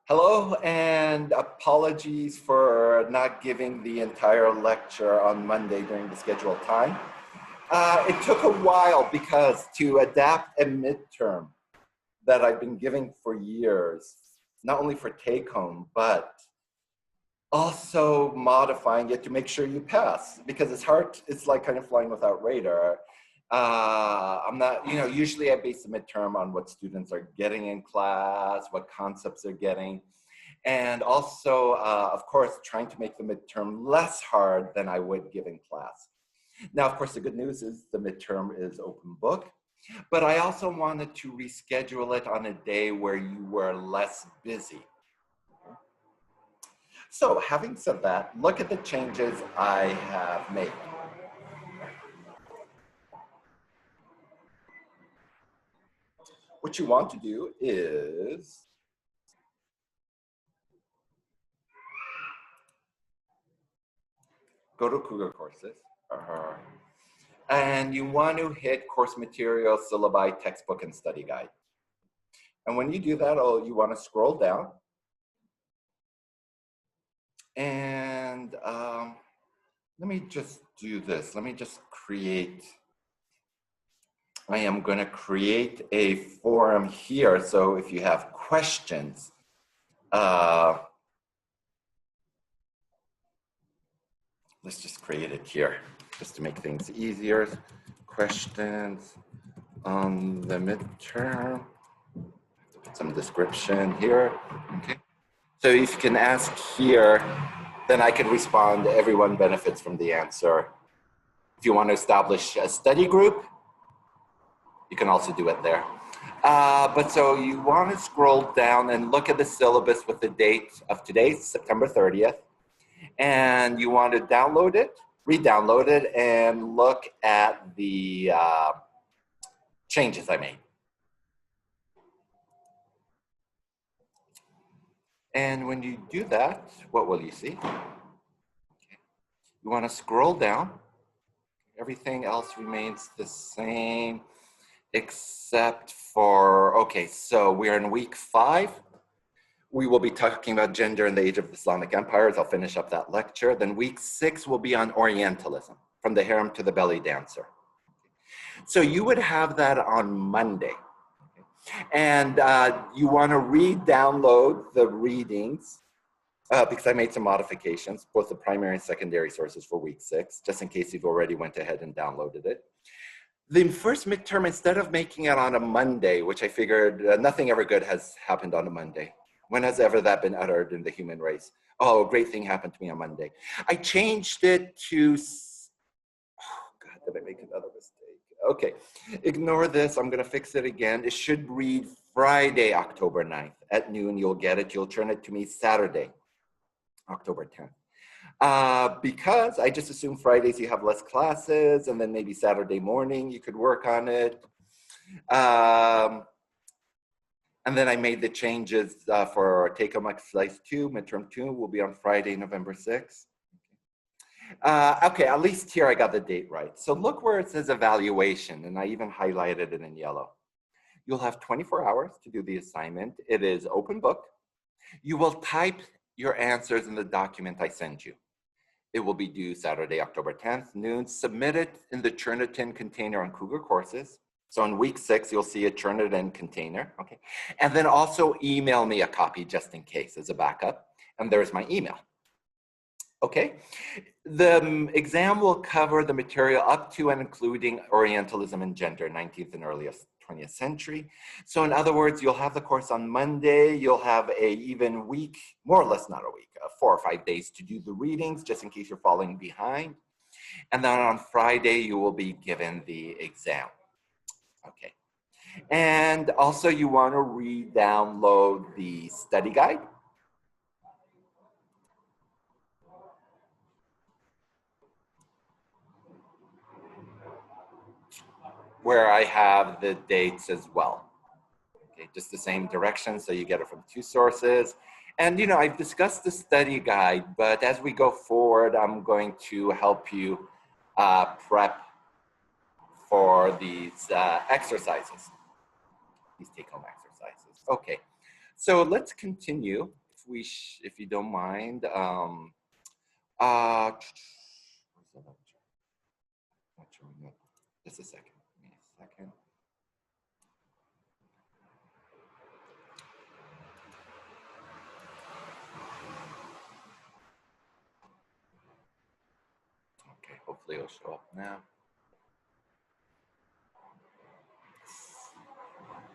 Hello, and apologies for not giving the entire lecture on Monday during the scheduled time. It took a while because to adapt a midterm that I've been giving for years, not only for take home, but also modifying it to make sure you pass, because it's hard, it's like kind of flying without radar. I'm not, usually I base the midterm on what students are getting in class, what concepts they're getting. And also, of course, trying to make the midterm less hard than I would give in class. Now, of course, the good news is the midterm is open book, but I also wanted to reschedule it on a day where you were less busy. So having said that, look at the changes I have made. What you want to do is go to Cougar Courses, and you want to hit course material, syllabi, textbook, and study guide. And when you do that, you want to scroll down. And let me just do this. Let me just create. I am going to create a forum here. So if you have questions, let's just create it here just to make things easier. Questions on the midterm. Put some description here. Okay. So if you can ask here, then I can respond. Everyone benefits from the answer. If you want to establish a study group, you can also do it there. But so you want to scroll down and look at the syllabus with the date of today, September 30th. And you want to download it, re-download it, and look at the changes I made. And when you do that, what will you see? You want to scroll down. Everything else remains the same, except for, okay, so we're in week 5. We will be talking about gender in the age of the Islamic empires. I'll finish up that lecture. Then week 6 will be on Orientalism, from the harem to the belly dancer. So you would have that on Monday. And you want to re-download the readings because I made some modifications, both the primary and secondary sources for week 6, just in case you've already went ahead and downloaded it. The first midterm, instead of making it on a Monday, which I figured nothing ever good has happened on a Monday. When has ever that been uttered in the human race? Oh, a great thing happened to me on Monday. I changed it to, oh God, did I make another mistake? Okay, ignore this. I'm going to fix it again. It should read Friday, October 9th at noon. You'll get it. You'll turn it to me Saturday, October 10th. Because I just assume Fridays you have less classes, and then maybe Saturday morning you could work on it. And then I made the changes for take-home exercise 2, midterm 2 will be on Friday, November 6th. Okay, at least here I got the date right. So look where it says evaluation, and I even highlighted it in yellow. You'll have 24 hours to do the assignment. It is open book. You will type your answers in the document I send you. It will be due Saturday, October 10th, noon. Submit it in the Turnitin container on Cougar Courses. So in week 6, you'll see a Turnitin container, okay? And then also email me a copy just in case as a backup. And there's my email. Okay, the exam will cover the material up to and including Orientalism and gender, 19th and early 20th century. So in other words, you'll have the course on Monday, you'll have a even week, more or less not a week, 4 or 5 days to do the readings, just in case you're falling behind. And then on Friday, you will be given the exam. Okay, and also you want to re-download the study guide. Where I have the dates as well. Okay, just the same direction, so you get it from 2 sources. And I've discussed the study guide, but as we go forward, I'm going to help you prep for these exercises, these take-home exercises. Okay, So let's continue, if you don't mind. Just a second. Give me a second. Okay, hopefully it'll show up now.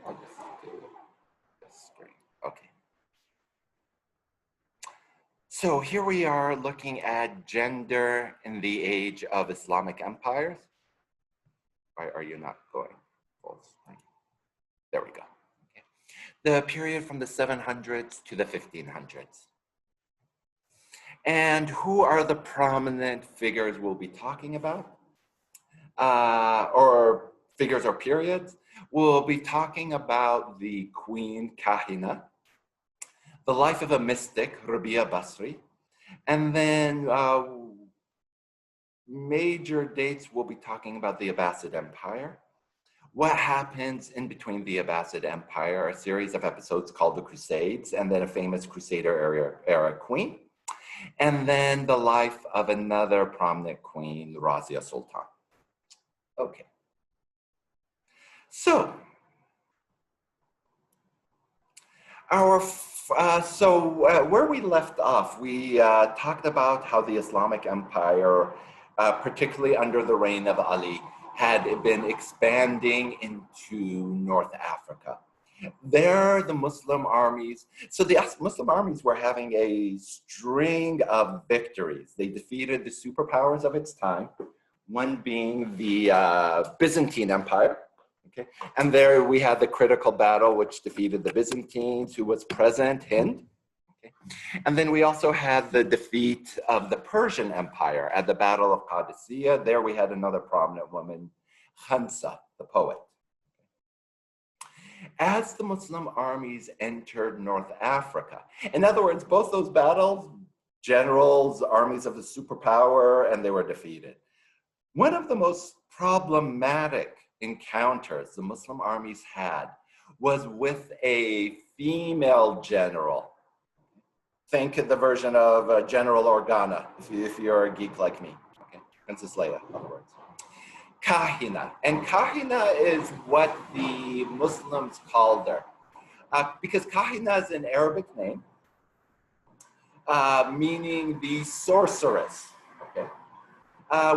I'll just do this screen. Okay. So here we are looking at gender in the age of Islamic empires. Why are you not going full screen? There we go. Okay. The period from the 700s to the 1500s. And who are the prominent figures we'll be talking about? Or figures or periods? We'll be talking about the Queen Kahina, the life of a mystic, Rabia Basri, and then major dates we'll be talking about the Abbasid Empire, what happens in between the Abbasid Empire, a series of episodes called the Crusades, and then a famous Crusader era queen, and then the life of another prominent queen, Razia Sultan. Okay. So, where we left off, we talked about how the Islamic Empire, particularly under the reign of Ali, had been expanding into North Africa. There, the Muslim armies, so the Muslim armies were having a string of victories. They defeated the superpowers of its time, one being the Byzantine Empire. Okay. And there we had the critical battle which defeated the Byzantines, who was present, Hind. Okay. And then we also had the defeat of the Persian Empire at the Battle of Qadisiyah. There we had another prominent woman, Khansa, the poet. As the Muslim armies entered North Africa, in other words, both those battles, generals, armies of the superpower, and they were defeated. One of the most problematic encounters the Muslim armies had was with a female general. Think of the version of General Organa, if you're a geek like me. Okay. Princess Leia, in other words. Kahina. And Kahina is what the Muslims called her. Because Kahina is an Arabic name, meaning the sorceress. Okay.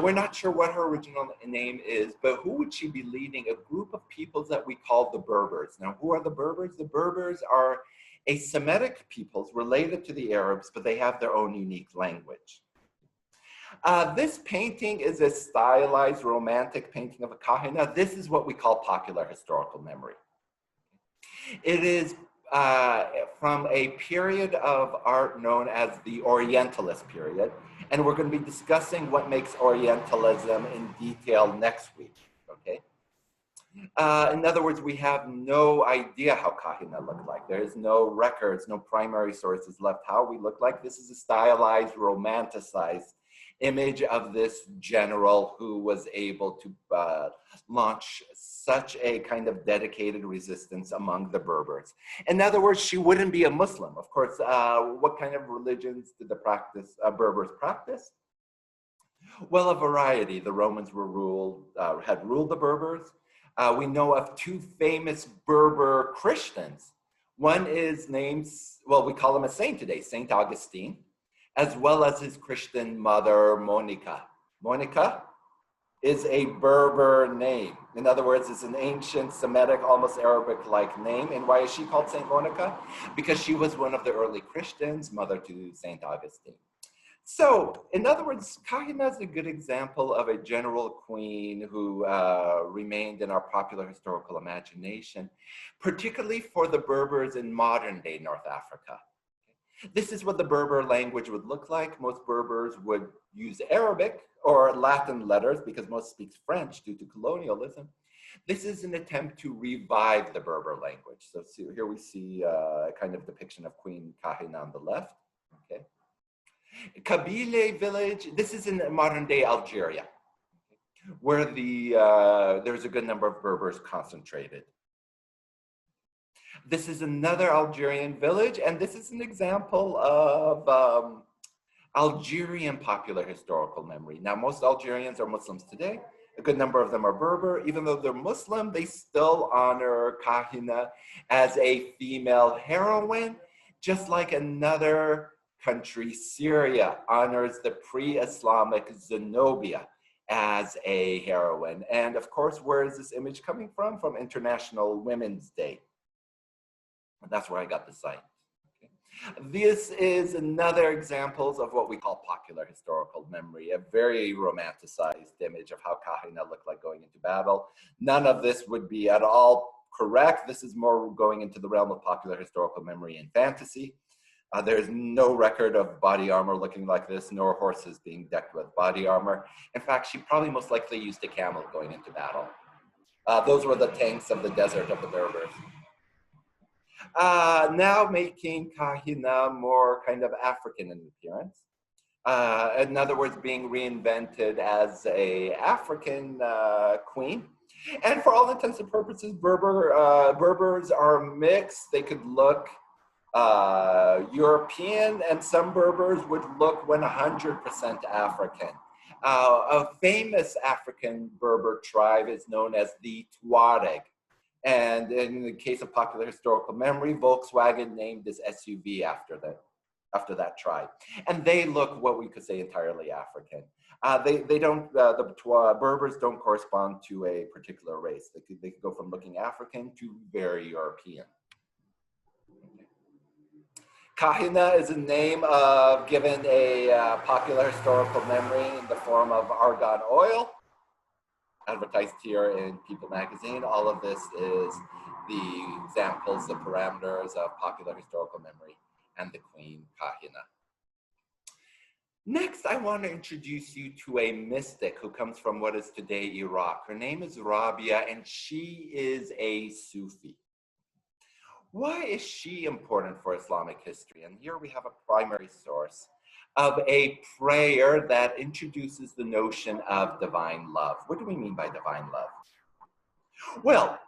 We're not sure what her original name is, but who would she be leading? A group of peoples that we call the Berbers. Now, who are the Berbers? The Berbers are a Semitic peoples related to the Arabs, but they have their own unique language. This painting is a stylized romantic painting of a kahina. This is what we call popular historical memory. It is from a period of art known as the Orientalist period. And we're going to be discussing what makes Orientalism in detail next week, okay? In other words, we have no idea how Kahina looked like. There is no records, no primary sources left how we look like. This is a stylized, romanticized image of this general who was able to launch such a kind of dedicated resistance among the Berbers. In other words, she wouldn't be a Muslim. Of course, what kind of religions did the Berbers practice? Well, a variety. The Romans were had ruled the Berbers. We know of two famous Berber Christians. One is named, well, we call him a saint today, Saint Augustine, as well as his Christian mother, Monica. Monica is a Berber name. In other words, it's an ancient Semitic, almost Arabic-like name. And why is she called Saint Monica? Because she was one of the early Christians, mother to Saint Augustine. So, in other words, Kahina is a good example of a general queen who remained in our popular historical imagination, particularly for the Berbers in modern-day North Africa. This is what the Berber language would look like. Most Berbers would use Arabic or Latin letters because most speak French due to colonialism. This is an attempt to revive the Berber language. So here we see a kind of depiction of Queen Kahina on the left. Okay. Kabyle village, this is in modern day Algeria, where there's a good number of Berbers concentrated. This is another Algerian village, and this is an example of Algerian popular historical memory. Now, most Algerians are Muslims today. A good number of them are Berber. Even though they're Muslim, they still honor Kahina as a female heroine, just like another country, Syria, honors the pre-Islamic Zenobia as a heroine. And of course, where is this image coming from? From International Women's Day. That's where I got the site. This is another examples of what we call popular historical memory, a very romanticized image of how Kahina looked like going into battle. None of this would be at all correct. This is more going into the realm of popular historical memory and fantasy. There's no record of body armor looking like this, nor horses being decked with body armor. In fact, she probably most likely used a camel going into battle. Those were the tanks of the desert of the Berbers. Now making Kahina more kind of African in appearance. In other words, being reinvented as a African queen. And for all intents and purposes, Berbers are mixed. They could look European, and some Berbers would look 100% African. A famous African Berber tribe is known as the Tuareg. And in the case of popular historical memory, Volkswagen named this SUV after that tribe. And they look what we could say entirely African. They don't, the Berbers don't correspond to a particular race. They could go from looking African to very European. Kahina is a name given a popular historical memory in the form of argan oil, advertised here in People magazine. All of this is the examples, the parameters of popular historical memory and the Queen Kahina. Next, I want to introduce you to a mystic who comes from what is today Iraq. Her name is Rabia, and she is a Sufi. Why is she important for Islamic history? And here we have a primary source of a prayer that introduces the notion of divine love. What do we mean by divine love? Well,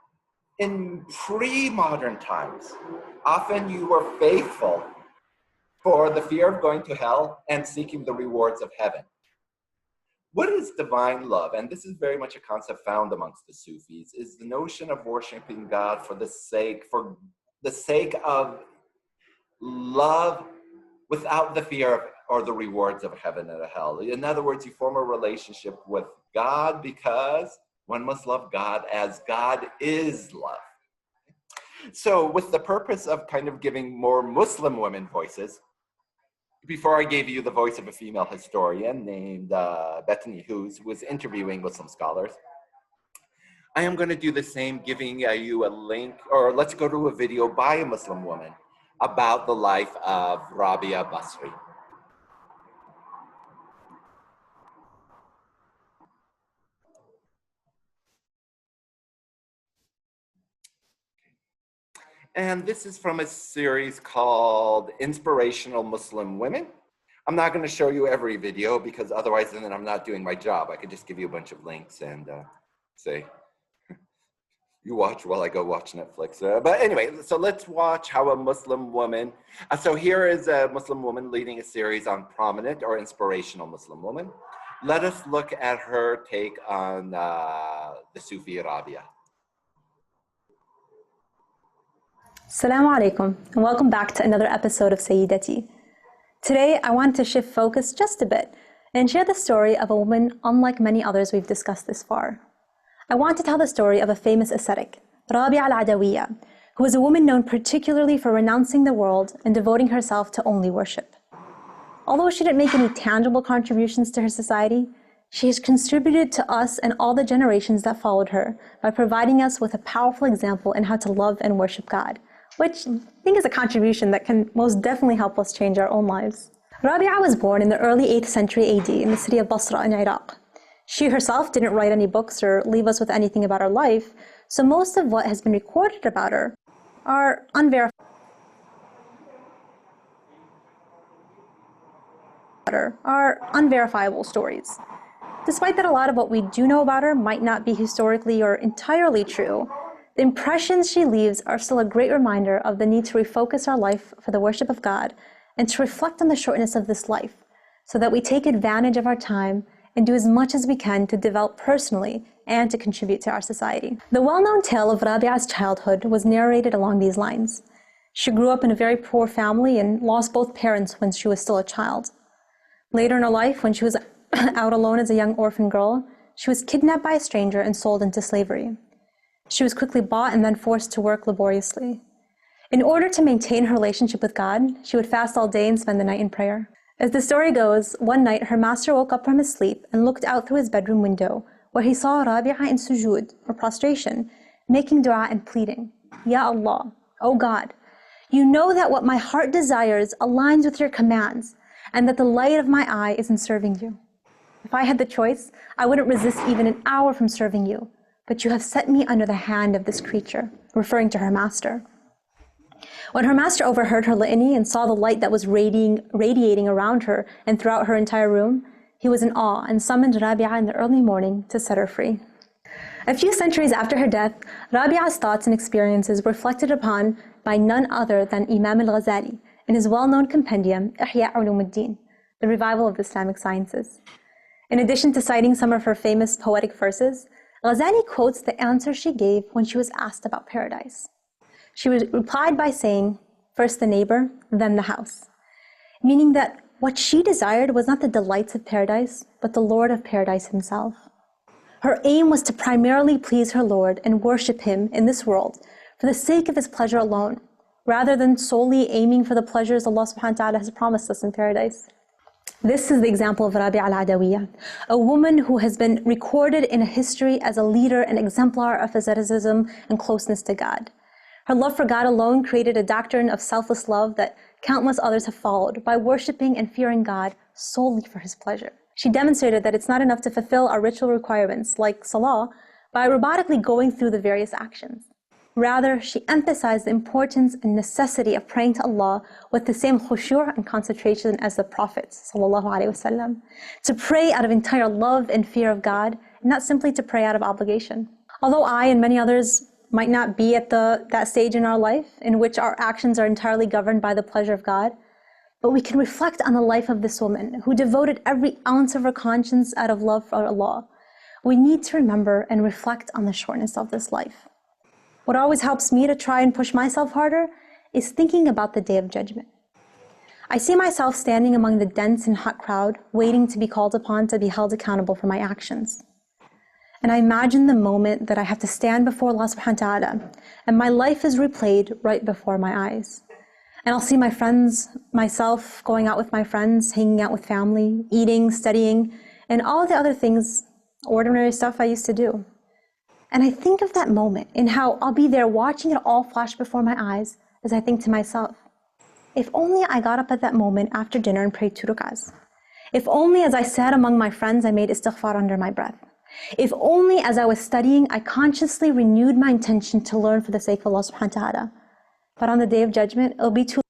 in pre-modern times, often you were faithful for the fear of going to hell and seeking the rewards of heaven. What is divine love? And this is very much a concept found amongst the Sufis, is the notion of worshiping God for the sake of love without the fear of or the rewards of heaven and hell. In other words, you form a relationship with God because one must love God as God is love. So with the purpose of kind of giving more Muslim women voices, before I gave you the voice of a female historian named Bethany, who was interviewing Muslim scholars, I am going to do the same, giving you a link, or let's go to a video by a Muslim woman about the life of Rabia Basri. And this is from a series called Inspirational Muslim Women. I'm not going to show you every video because otherwise then I'm not doing my job. I could just give you a bunch of links and say, you watch while I go watch Netflix. But anyway, so let's watch how a Muslim woman, so here is a Muslim woman leading a series on prominent or inspirational Muslim woman. Let us look at her take on the Sufi Rabia. Assalamu alaikum, and welcome back to another episode of Sayyidati. Today, I want to shift focus just a bit and share the story of a woman unlike many others we've discussed this far. I want to tell the story of a famous ascetic, Rabia al-Adawiyya, who was a woman known particularly for renouncing the world and devoting herself to only worship. Although she didn't make any tangible contributions to her society, she has contributed to us and all the generations that followed her by providing us with a powerful example in how to love and worship God, which I think is a contribution that can most definitely help us change our own lives. Rabia was born in the early 8th century AD in the city of Basra in Iraq. She herself didn't write any books or leave us with anything about her life, so most of what has been recorded about her are unverifiable stories. Despite that, a lot of what we do know about her might not be historically or entirely true. The impressions she leaves are still a great reminder of the need to refocus our life for the worship of God and to reflect on the shortness of this life so that we take advantage of our time and do as much as we can to develop personally and to contribute to our society. The well-known tale of Rabi'a's childhood was narrated along these lines. She grew up in a very poor family and lost both parents when she was still a child. Later in her life, when she was out alone as a young orphan girl, she was kidnapped by a stranger and sold into slavery. She was quickly bought and then forced to work laboriously. In order to maintain her relationship with God, she would fast all day and spend the night in prayer. As the story goes, one night her master woke up from his sleep and looked out through his bedroom window, where he saw Rabi'a in sujood, or prostration, making dua and pleading, Ya Allah, O God, you know that what my heart desires aligns with your commands, and that the light of my eye is in serving you. If I had the choice, I wouldn't resist even an hour from serving you, but you have set me under the hand of this creature, referring to her master. When her master overheard her litany and saw the light that was radiating around her and throughout her entire room, he was in awe and summoned Rabi'a in the early morning to set her free. A few centuries after her death, Rabi'a's thoughts and experiences were reflected upon by none other than Imam al-Ghazali in his well-known compendium, Ihya Ulumuddin, the revival of the Islamic sciences. In addition to citing some of her famous poetic verses, Ghazali quotes the answer she gave when she was asked about paradise. She replied by saying, first the neighbor, then the house, meaning that what she desired was not the delights of paradise, but the Lord of paradise himself. Her aim was to primarily please her Lord and worship him in this world for the sake of his pleasure alone, rather than solely aiming for the pleasures Allah subhanahu wa ta'ala has promised us in paradise. This is the example of Rabi'a al-Adawiyya, a woman who has been recorded in history as a leader and exemplar of asceticism and closeness to God. Her love for God alone created a doctrine of selfless love that countless others have followed by worshiping and fearing God solely for his pleasure. She demonstrated that it's not enough to fulfill our ritual requirements, like salah, by robotically going through the various actions. Rather, she emphasized the importance and necessity of praying to Allah with the same khushu' and concentration as the Prophet ﷺ, to pray out of entire love and fear of God, and not simply to pray out of obligation. Although I and many others might not be at that stage in our life in which our actions are entirely governed by the pleasure of God, but we can reflect on the life of this woman who devoted every ounce of her conscience out of love for Allah. We need to remember and reflect on the shortness of this life. What always helps me to try and push myself harder is thinking about the Day of Judgment. I see myself standing among the dense and hot crowd, waiting to be called upon to be held accountable for my actions. And I imagine the moment that I have to stand before Allah subhanahu wa ta'ala, and my life is replayed right before my eyes. And I'll see my friends, myself going out with my friends, hanging out with family, eating, studying, and all the other things, ordinary stuff I used to do. And I think of that moment and how I'll be there watching it all flash before my eyes as I think to myself, if only I got up at that moment after dinner and prayed 2 rak'ahs. If only as I sat among my friends I made istighfar under my breath. If only as I was studying I consciously renewed my intention to learn for the sake of Allah subhanahu wa ta'ala. But on the Day of Judgment, it'll be too.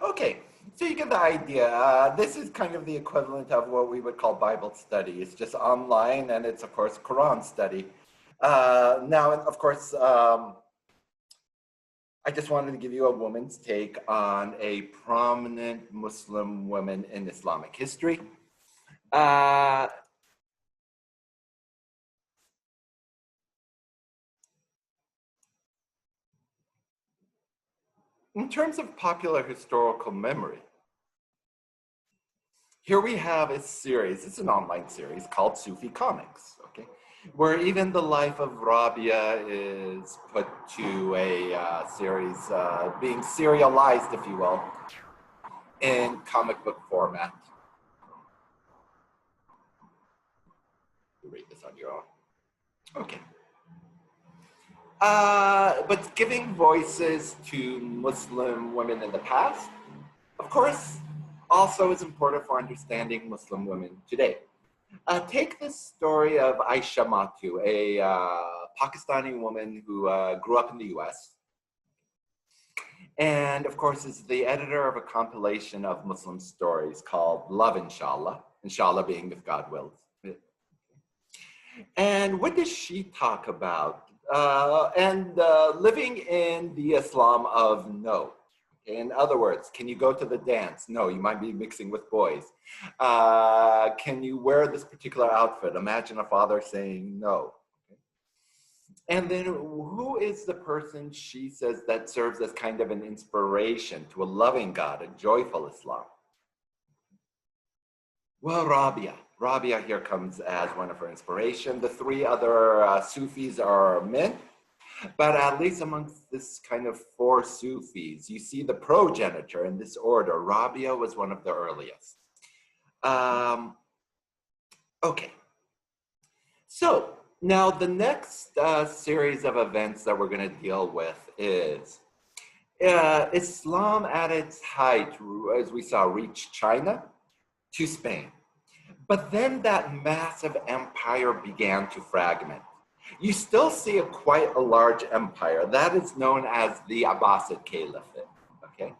Okay, so you get the idea. This is kind of the equivalent of what we would call Bible study. It's just online, and it's, of course, Quran study. Now, of course, I just wanted to give you a woman's take on a prominent Muslim woman in Islamic history. In terms of popular historical memory, here we have a series, it's an online series called Sufi Comics, okay, where even the life of Rabia is put to a series being serialized, if you will, in comic book format. Read this on your own. Okay. But giving voices to Muslim women in the past, of course, also is important for understanding Muslim women today. Take the story of Aisha Matu, a Pakistani woman who grew up in the US. And of course, is the editor of a compilation of Muslim stories called Love, Inshallah, Inshallah being if God wills. And what does she talk about living in the Islam of no. In other words, can you go to the dance? No, you might be mixing with boys. Can you wear this particular outfit? Imagine a father saying no. And then who is the person, she says, that serves as kind of an inspiration to a loving God, a joyful Islam? Well, Rabia. Rabia here comes as one of her inspiration. The three other Sufis are men, but at least amongst this kind of four Sufis, you see the progenitor in this order. Rabia was one of the earliest. Okay. So now the next series of events that we're going to deal with is Islam at its height, as we saw, reached China to Spain. But then that massive empire began to fragment. You still see quite a large empire. That is known as the Abbasid Caliphate, okay?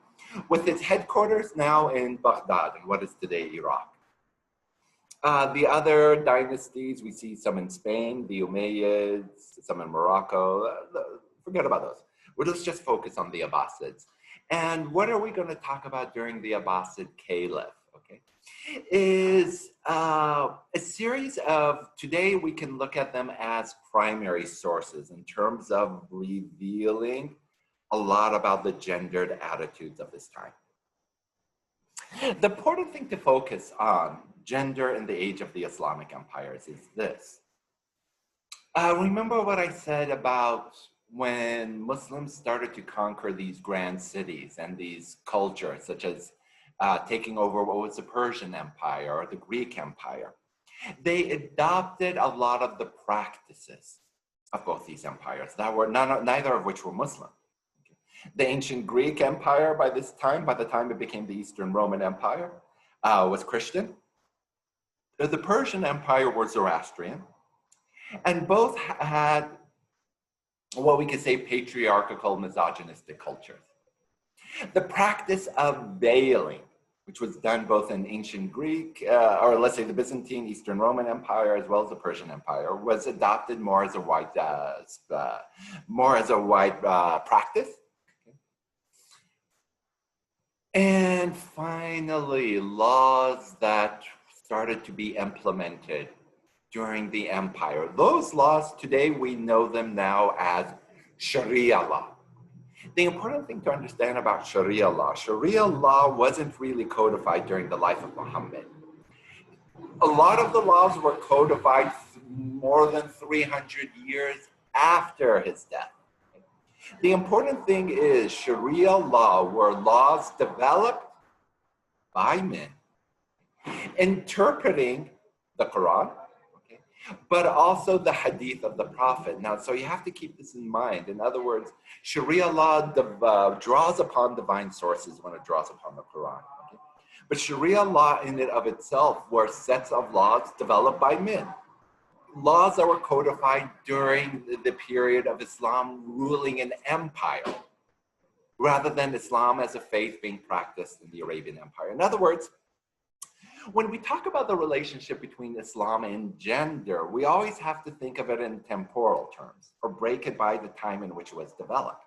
With its headquarters now in Baghdad, in what is today Iraq. The other dynasties, we see some in Spain, the Umayyads, some in Morocco. Forget about those. Let's just focus on the Abbasids. And what are we going to talk about during the Abbasid Caliph? Okay, is a series of, today we can look at them as primary sources in terms of revealing a lot about the gendered attitudes of this time. The important thing to focus on, gender in the age of the Islamic empires, is this. Remember what I said about when Muslims started to conquer these grand cities and these cultures, such as taking over what was the Persian Empire or the Greek Empire. They adopted a lot of the practices of both these empires that were neither of which were Muslim. The ancient Greek Empire by the time it became the Eastern Roman Empire, was Christian. The Persian Empire was Zoroastrian. And both had what we could say patriarchal, misogynistic cultures. The practice of veiling, which was done both in ancient Greek, or let's say the Byzantine, Eastern Roman Empire, as well as the Persian Empire, was adopted more as a white practice. And finally, laws that started to be implemented during the empire. Those laws, today we know them now as Sharia law. The important thing to understand about Sharia law wasn't really codified during the life of Muhammad. A lot of the laws were codified more than 300 years after his death. The important thing is Sharia law were laws developed by men, interpreting the Quran, but also the hadith of the Prophet. Now, so you have to keep this in mind. In other words, Sharia law draws upon divine sources when it draws upon the Quran. Okay? But Sharia law in and of itself were sets of laws developed by men. Laws that were codified during the period of Islam ruling an empire, rather than Islam as a faith being practiced in the Arabian Empire. In other words, when we talk about the relationship between Islam and gender, we always have to think of it in temporal terms, or break it by the time in which it was developed.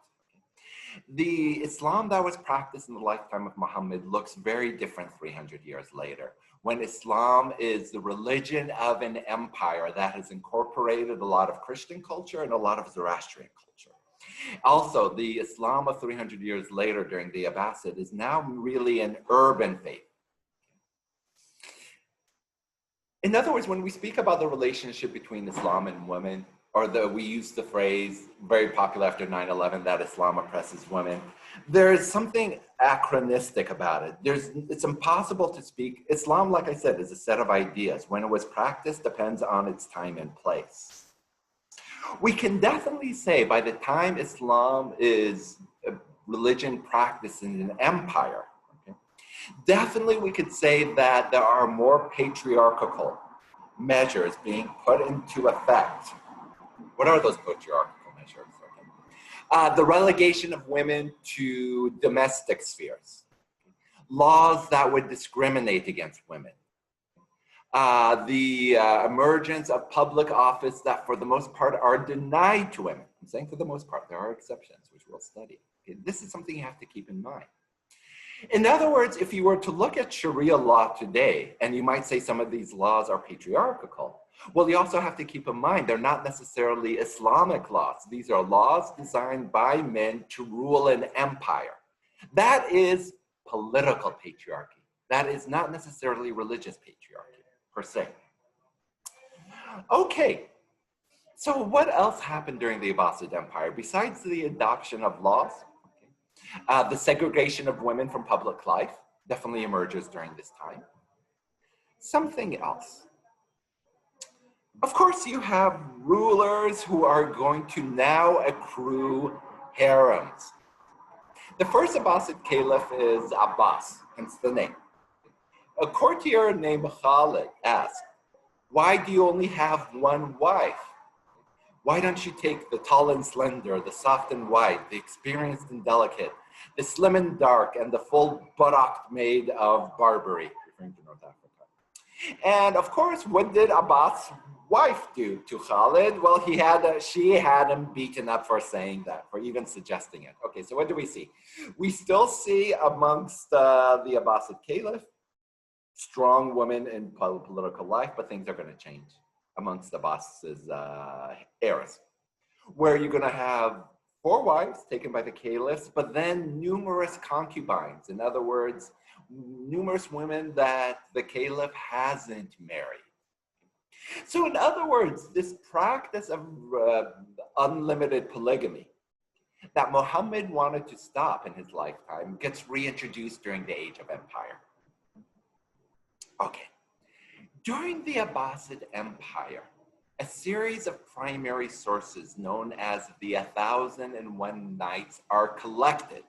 The Islam that was practiced in the lifetime of Muhammad looks very different 300 years later, when Islam is the religion of an empire that has incorporated a lot of Christian culture and a lot of Zoroastrian culture. Also, the Islam of 300 years later during the Abbasid is now really an urban faith. In other words, when we speak about the relationship between Islam and women, or we use the phrase very popular after 9/11 that Islam oppresses women, there's something anachronistic about it. It's impossible to speak. Islam, like I said, is a set of ideas. When it was practiced depends on its time and place. We can definitely say by the time Islam is a religion practiced in an empire, definitely we could say that there are more patriarchal measures being put into effect. What are those patriarchal measures? The relegation of women to domestic spheres, laws that would discriminate against women, the emergence of public office that for the most part are denied to women. I'm saying for the most part, there are exceptions, which we'll study. Okay, this is something you have to keep in mind. In other words, if you were to look at Sharia law today, and you might say some of these laws are patriarchal, well, you also have to keep in mind they're not necessarily Islamic laws. These are laws designed by men to rule an empire. That is political patriarchy. That is not necessarily religious patriarchy, per se. Okay, so what else happened during the Abbasid Empire besides the adoption of laws? The segregation of women from public life definitely emerges during this time. Something else. Of course, you have rulers who are going to now accrue harems. The first Abbasid caliph is Abbas, hence the name. A courtier named Khalid asked, why do you only have one wife? Why don't you take the tall and slender, the soft and white, the experienced and delicate, the slim and dark, and the full buttock made of Barbary, referring to North Africa? And of course, what did Abbas' wife do to Khalid? Well, she had him beaten up for saying that, for even suggesting it. Okay, so what do we see? We still see amongst the Abbasid caliph, strong women in political life, but things are going to change amongst Abbas's heirs, where you're going to have 4 wives taken by the caliphs, but then numerous concubines. In other words, numerous women that the caliph hasn't married. So in other words, this practice of unlimited polygamy that Muhammad wanted to stop in his lifetime gets reintroduced during the Age of Empire. Okay. During the Abbasid Empire, a series of primary sources known as the 1001 Nights are collected.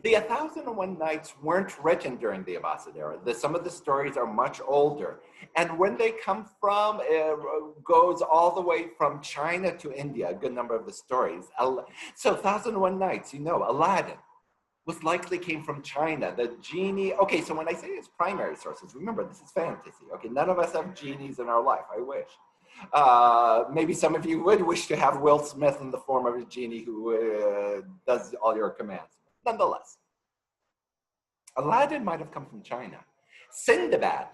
The 1001 Nights weren't written during the Abbasid era. Some of the stories are much older. And when they come from, it goes all the way from China to India, a good number of the stories. So 1001 Nights, you know, Aladdin was likely came from China. The genie, okay, so when I say it's primary sources, remember, this is fantasy, okay? None of us have genies in our life, I wish. Maybe some of you would wish to have Will Smith in the form of a genie who does all your commands. Nonetheless, Aladdin might have come from China. Sindbad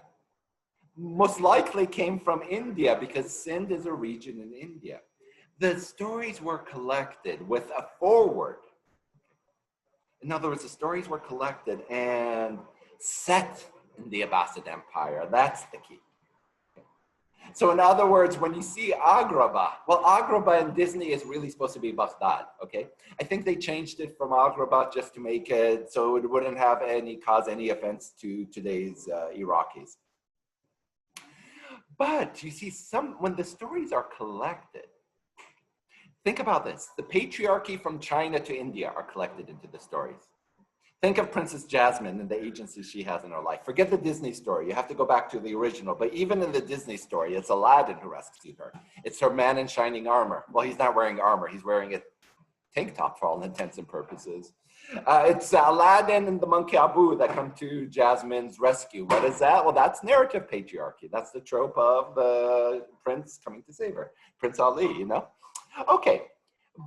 most likely came from India because Sind is a region in India. The stories were collected with a foreword. In other words, the stories were collected and set in the Abbasid Empire. That's the key. So in other words, when you see Agrabah, well, Agrabah in Disney is really supposed to be Baghdad, okay? I think they changed it from Agrabah just to make it so it wouldn't have cause any offense to today's Iraqis. But you see, when the stories are collected, think about this. The patriarchy from China to India are collected into the stories. Think of Princess Jasmine and the agency she has in her life. Forget the Disney story. You have to go back to the original. But even in the Disney story, it's Aladdin who rescued her. It's her man in shining armor. Well, he's not wearing armor. He's wearing a tank top for all intents and purposes. It's Aladdin and the monkey Abu that come to Jasmine's rescue. What is that? Well, that's narrative patriarchy. That's the trope of the prince coming to save her. Prince Ali, you know? Okay,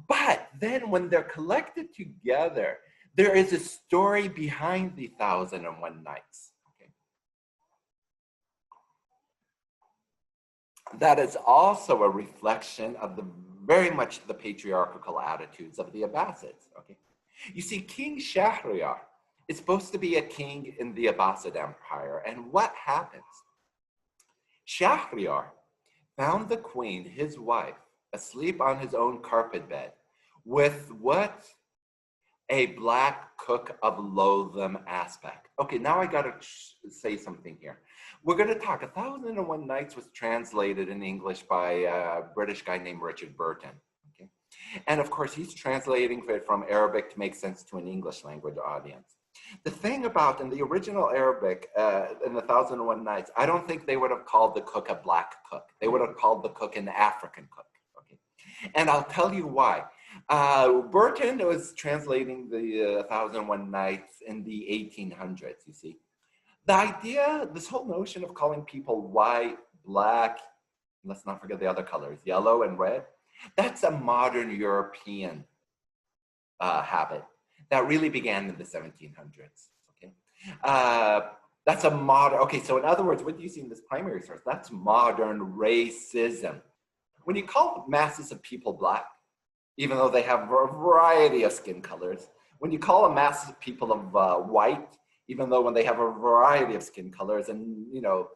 but then when they're collected together, there is a story behind the 1001 Nights. Okay. That is also a reflection of very much the patriarchal attitudes of the Abbasids. Okay. You see, King Shahryar is supposed to be a king in the Abbasid Empire. And what happens? Shahryar found the queen, his wife, asleep on his own carpet bed with what? A black cook of loathsome aspect. Okay, now I gotta say something here. We're gonna talk, 1001 Nights was translated in English by a British guy named Richard Burton. Okay? And of course, he's translating it from Arabic to make sense to an English language audience. The thing about, in the original Arabic, in the 1001 Nights, I don't think they would have called the cook a black cook. They would have called the cook an African cook. Okay? And I'll tell you why. Burton was translating the 1001 Nights in the 1800s, you see. The idea, this whole notion of calling people white, black, let's not forget the other colors, yellow and red, That's a modern European habit that really began in the 1700s. Okay, that's a modern. Okay, so in other words, what do you see in this primary source? That's modern racism. When you call masses of people black, even though they have a variety of skin colors, when you call a mass of people of white, even though when they have a variety of skin colors, and you know,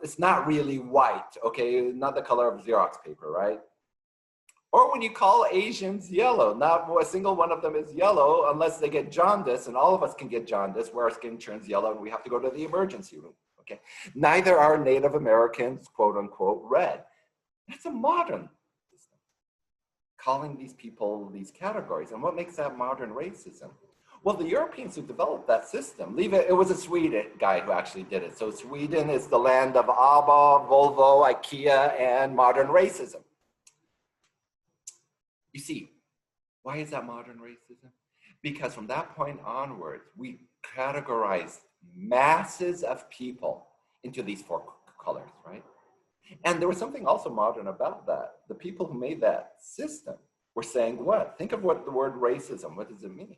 it's not really white. Okay, not the color of Xerox paper, right? Or when you call Asians yellow, not a single one of them is yellow unless they get jaundice, and all of us can get jaundice where our skin turns yellow and we have to go to the emergency room, okay? Neither are Native Americans, quote unquote, red. That's a modern system, calling these people these categories. And what makes that modern racism? Well, the Europeans who developed that system, it was a Swedish guy who actually did it. So Sweden is the land of ABBA, Volvo, IKEA, and modern racism. You see, why is that modern racism? Because from that point onwards, we categorized masses of people into these four colors, right? And there was something also modern about that. The people who made that system were saying what? Think of what the word racism, what does it mean?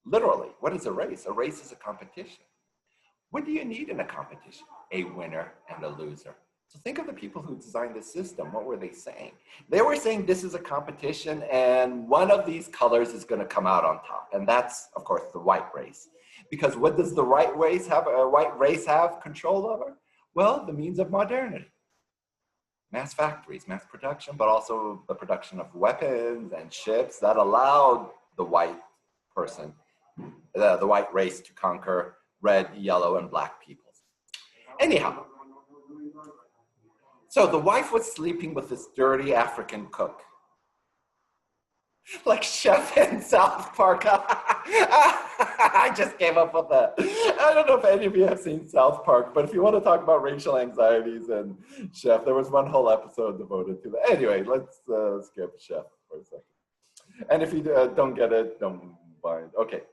Literally, what is a race? A race is a competition. What do you need in a competition? A winner and a loser. So think of the people who designed the system. What were they saying? They were saying this is a competition and one of these colors is going to come out on top. And that's, of course, the white race. Because what does the white race have control over? Well, the means of modernity. Mass factories, mass production, but also the production of weapons and ships that allowed the white person, the white race to conquer red, yellow, and black peoples. Anyhow, so the wife was sleeping with this dirty African cook. Like Chef in South Park. I just came up with that. I don't know if any of you have seen South Park, but if you want to talk about racial anxieties and Chef, there was one whole episode devoted to that. Anyway, let's skip Chef for a second. And if you don't get it, don't mind. Okay.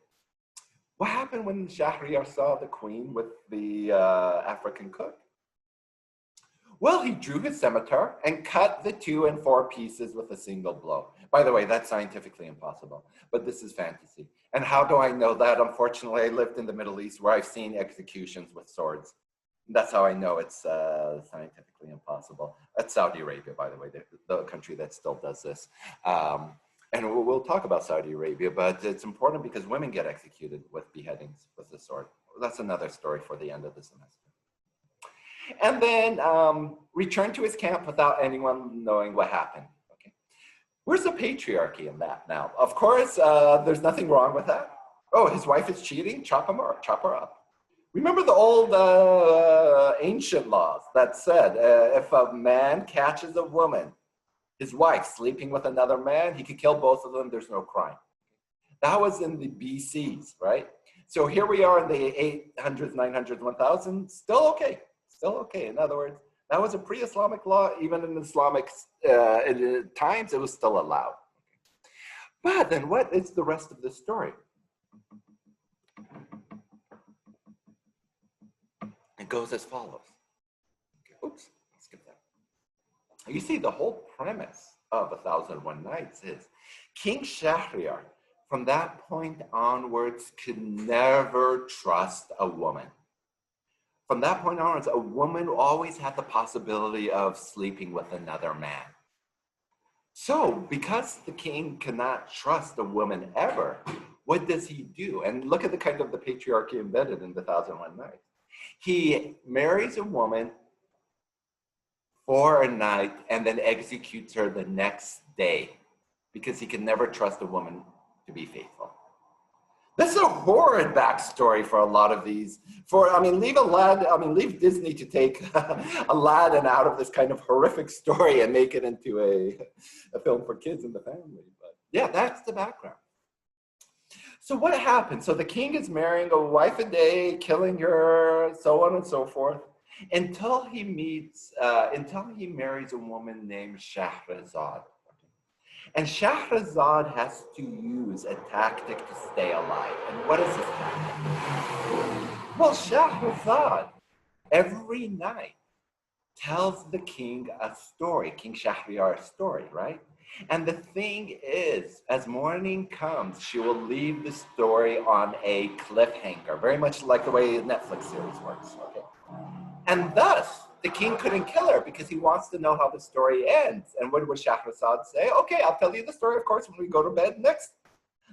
What happened when Shahryar saw the queen with the African cook? Well, he drew his scimitar and cut the two in 4 pieces with a single blow. By the way, that's scientifically impossible, but this is fantasy. And how do I know that? Unfortunately, I lived in the Middle East where I've seen executions with swords. That's how I know it's scientifically impossible. That's Saudi Arabia, by the way, the country that still does this. And we'll talk about Saudi Arabia, but it's important because women get executed with beheadings with the sword. That's another story for the end of the semester. And then returned to his camp without anyone knowing what happened. Okay, where's the patriarchy in that now? Of course, there's nothing wrong with that. Oh, his wife is cheating? Chop her up. Remember the old ancient laws that said if a man catches a woman, his wife, sleeping with another man, he could kill both of them, there's no crime. That was in the BCs, right? So here we are in the 800s, 900s, 1000s, still okay. Still okay. In other words, that was a pre-Islamic law. Even in Islamic times, it was still allowed. But then what is the rest of the story? It goes as follows. Okay, oops, skip that. You see, the whole premise of 1001 Nights is King Shahryar, from that point onwards, could never trust a woman. From that point onwards, a woman always had the possibility of sleeping with another man. So, because the king cannot trust a woman ever, what does he do? And look at the kind of the patriarchy embedded in the 1001 Nights. He marries a woman for a night and then executes her the next day because he can never trust a woman to be faithful. This is a horrid backstory for a lot of these. Leave Disney to take Aladdin out of this kind of horrific story and make it into a film for kids and the family. But yeah, that's the background. So what happened? So the king is marrying a wife a day, killing her, so on and so forth, until he marries a woman named Shahrazad. And Shahrazad has to use a tactic to stay alive. And what is this tactic? Well, Shahrazad, every night, tells the king a story, King Shahryar's story, right? And the thing is, as morning comes, she will leave the story on a cliffhanger, very much like the way a Netflix series works. Okay. And thus, the king couldn't kill her because he wants to know how the story ends. And what would Shahrazad say? Okay, I'll tell you the story, of course, when we go to bed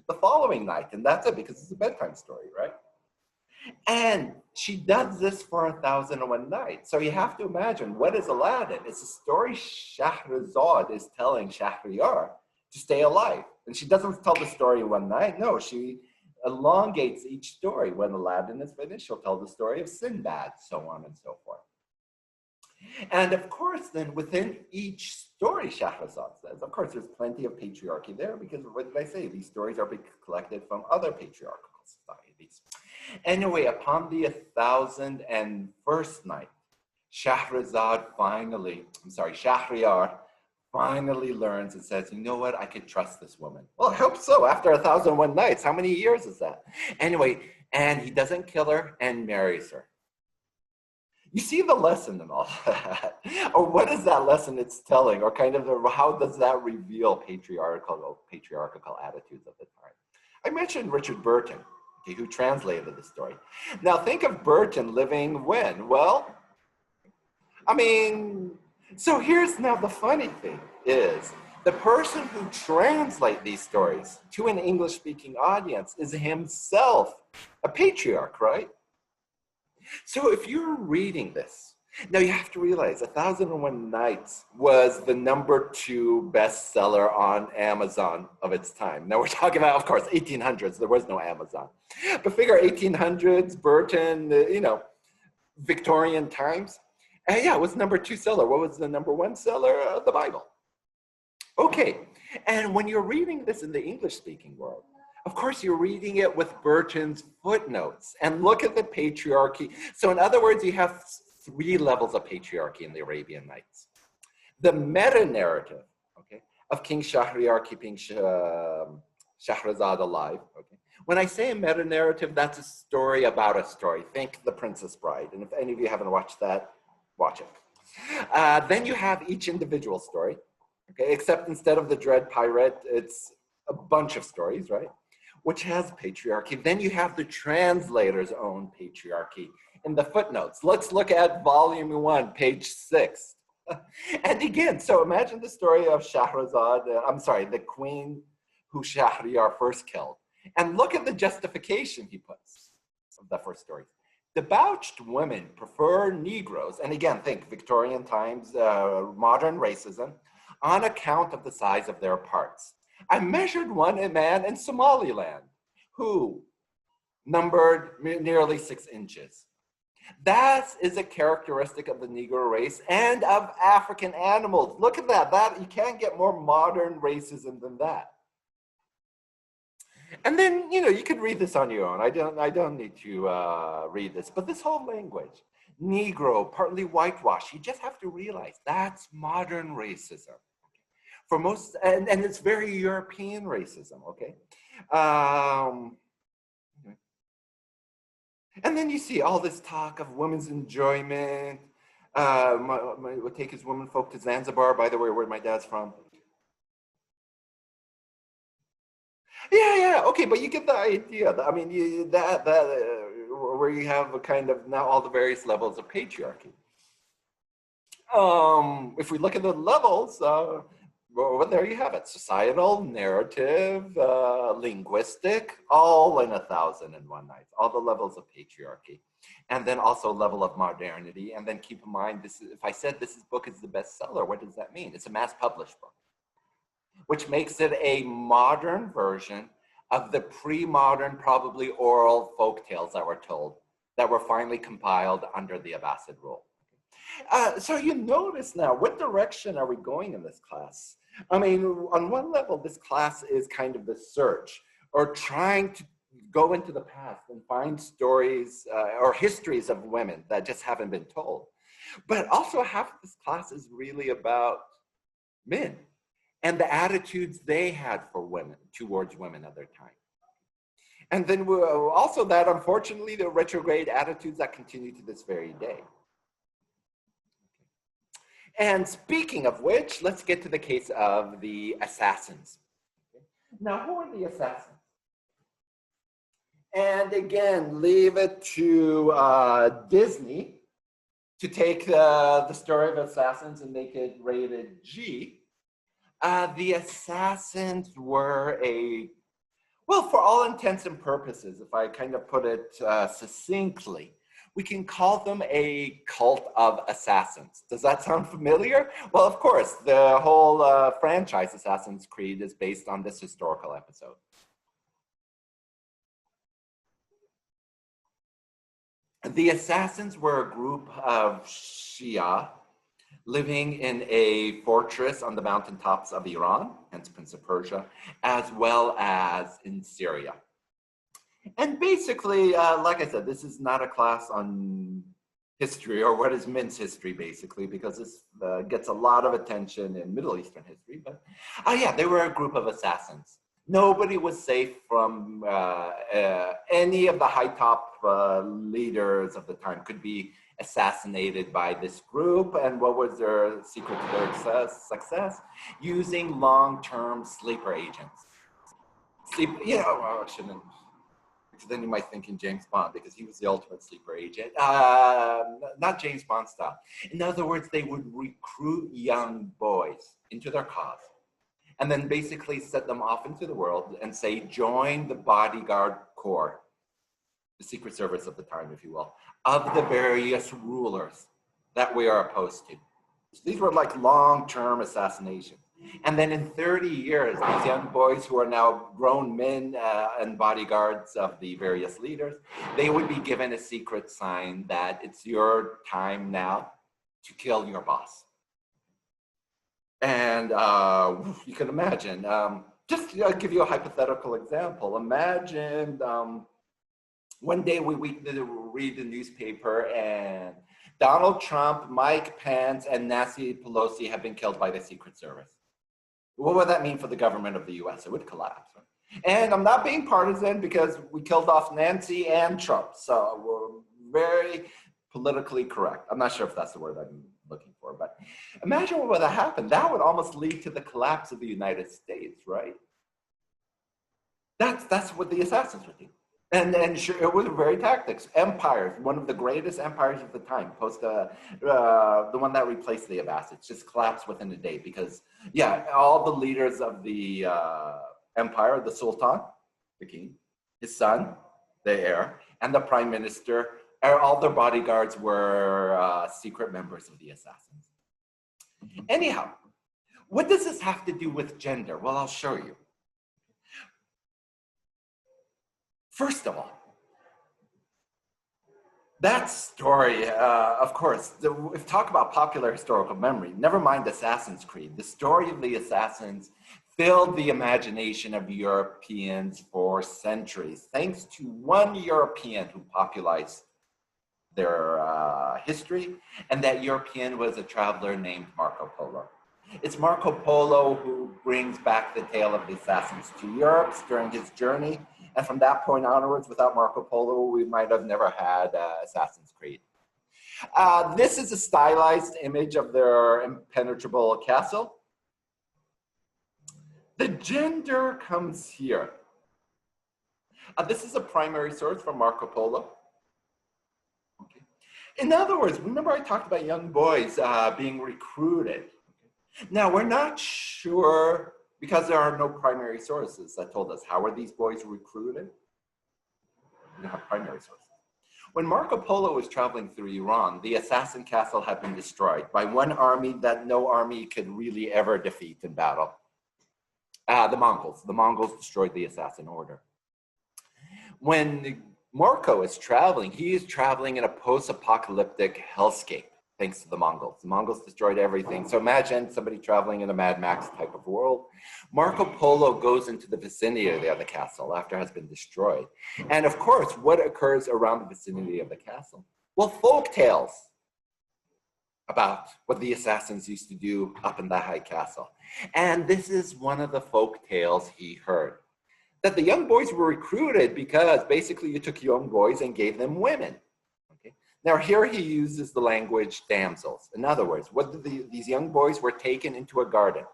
the following night. And that's it, because it's a bedtime story, right? And she does this for 1001 Nights. So you have to imagine, what is Aladdin? It's a story Shahrazad is telling Shahryar to stay alive. And she doesn't tell the story one night. No, she elongates each story. When Aladdin is finished, she'll tell the story of Sinbad, so on and so forth. And of course, then within each story, Shahrazad says, of course, there's plenty of patriarchy there, because what did I say? These stories are collected from other patriarchal societies. Anyway, upon the 1001st night, Shahryar finally learns and says, you know what, I could trust this woman. Well, I hope so. After 1001 Nights, how many years is that? Anyway, and he doesn't kill her and marries her. You see the lesson in all that? Or what is that lesson it's telling? Or kind of how does that reveal patriarchal attitudes of the time? I mentioned Richard Burton, okay, who translated the story. Now think of Burton living when? Well, I mean, so here's now the funny thing is, the person who translates these stories to an English-speaking audience is himself a patriarch, right? So if you're reading this, now you have to realize 1001 Nights was the #2 bestseller on Amazon of its time. Now we're talking about, of course, 1800s. There was no Amazon. But figure 1800s, Burton, Victorian times. And yeah, it was #2 seller. What was the #1 seller? The Bible. Okay, and when you're reading this in the English-speaking world, of course, you're reading it with Burton's footnotes. And look at the patriarchy. So in other words, you have 3 levels of patriarchy in the Arabian Nights. The meta-narrative, okay, of King Shahryar keeping Shahrazad alive. Okay. When I say a meta-narrative, that's a story about a story. Think The Princess Bride. And if any of you haven't watched that, watch it. Then you have each individual story. Okay, except instead of the Dread Pirate, it's a bunch of stories, right? Which has patriarchy. Then you have the translator's own patriarchy in the footnotes. Let's look at volume 1, page 6. And again, so imagine the story of Shahrazad, the queen who Shahryar first killed. And look at the justification he puts of the first story. Debauched women prefer Negroes, and again, think Victorian times, modern racism, on account of the size of their parts. I measured one man in Somaliland who numbered nearly 6 inches. That is a characteristic of the Negro race and of African animals. Look at that. You can't get more modern racism than that. And then, you could read this on your own. I don't need to read this, but this whole language, Negro, partly whitewash, you just have to realize that's modern racism. For most, and it's very European racism, okay? And then you see all this talk of women's enjoyment. We'll take his women folk to Zanzibar, by the way, where my dad's from. Yeah, okay, but you get the idea. I mean, where you have a kind of now all the various levels of patriarchy. If we look at the levels, well, there you have it. Societal, narrative, linguistic, all in 1001 Nights, all the levels of patriarchy. And then also level of modernity. And then keep in mind, if I said this book is the bestseller, what does that mean? It's a mass-published book, which makes it a modern version of the pre-modern, probably oral folk tales that were told, that were finally compiled under the Abbasid rule. So you notice now, what direction are we going in this class? I mean, on one level, this class is kind of the search, or trying to go into the past and find stories or histories of women that just haven't been told. But also half of this class is really about men and the attitudes they had for women, towards women at their time. And then also that, unfortunately, the retrograde attitudes that continue to this very day. And speaking of which, let's get to the case of the assassins. Now, who are the assassins? And again, leave it to Disney to take the story of assassins and make it rated G. The assassins were well, for all intents and purposes, if I kind of put it succinctly, we can call them a cult of assassins. Does that sound familiar? Well, of course, the whole franchise Assassin's Creed is based on this historical episode. The assassins were a group of Shia living in a fortress on the mountaintops of Iran, hence Prince of Persia, as well as in Syria. And basically, like I said, this is not a class on history or what is men's history, basically, because this gets a lot of attention in Middle Eastern history. But yeah, they were a group of assassins. Nobody was safe from any of the high top leaders of the time could be assassinated by this group. And what was their secret to their success? Using long-term sleeper agents. I shouldn't, because then you might think in James Bond, because he was the ultimate sleeper agent. Not James Bond style. In other words, they would recruit young boys into their cause, and then basically set them off into the world and say, join the bodyguard corps, the Secret Service of the time, if you will, of the various rulers that we are opposed to. So these were like long-term assassinations. And then in 30 years, these young boys who are now grown men and bodyguards of the various leaders, they would be given a secret sign that it's your time now to kill your boss. And you can imagine, just to give you a hypothetical example, imagine one day we read the newspaper and Donald Trump, Mike Pence, and Nancy Pelosi have been killed by the Secret Service. What would that mean for the government of the US? It would collapse. And I'm not being partisan because we killed off Nancy and Trump. So we're very politically correct. I'm not sure if that's the word I'm looking for, but imagine what would have happened. That would almost lead to the collapse of the United States, right? That's what the assassins would do. And sure, it was very tactics. Empires, one of the greatest empires of the time, post the one that replaced the Abbasids, just collapsed within a day because, yeah, all the leaders of the empire, the Sultan, the king, his son, the heir, and the prime minister, all their bodyguards were secret members of the assassins. Anyhow, what does this have to do with gender? Well, I'll show you. First of all, that story, of course, if talk about popular historical memory, never mind Assassin's Creed, the story of the assassins filled the imagination of Europeans for centuries, thanks to one European who popularized their history, and that European was a traveler named Marco Polo. It's Marco Polo who brings back the tale of the assassins to Europe during his journey. And from that point onwards, without Marco Polo, we might have never had Assassin's Creed. This is a stylized image of their impenetrable castle. The gender comes here. This is a primary source from Marco Polo. Okay. In other words, remember I talked about young boys being recruited. Now, we're not sure, because there are no primary sources that told us how were these boys recruited. We don't have primary sources. When Marco Polo was traveling through Iran, the assassin castle had been destroyed by one army that no army could really ever defeat in battle. The Mongols. The Mongols destroyed the assassin order. When Marco is traveling, he is traveling in a post-apocalyptic hellscape. Thanks to the Mongols. The Mongols destroyed everything. So imagine somebody traveling in a Mad Max type of world. Marco Polo goes into the vicinity of the castle after it has been destroyed. And of course, what occurs around the vicinity of the castle? Well, folk tales about what the assassins used to do up in the high castle. And this is one of the folk tales he heard. That the young boys were recruited because basically you took young boys and gave them women. Now here he uses the language damsels. In other words, these young boys were taken into a garden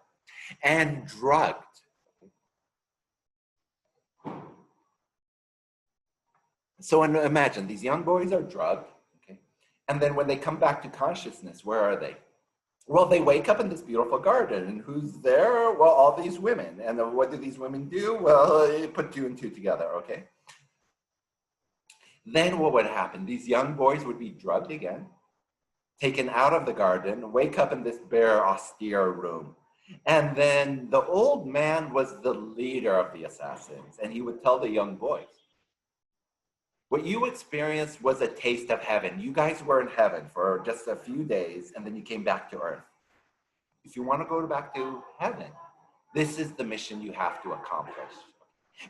and drugged. So imagine these young boys are drugged, okay? And then when they come back to consciousness, where are they? Well, they wake up in this beautiful garden, and who's there? Well, all these women. And what do these women do? Well, you put two and two together, okay? Then what would happen? These young boys would be drugged again, taken out of the garden, wake up in this bare, austere room. And then the old man was the leader of the assassins, and he would tell the young boys, what you experienced was a taste of heaven. You guys were in heaven for just a few days, and then you came back to earth. If you want to go back to heaven, this is the mission you have to accomplish.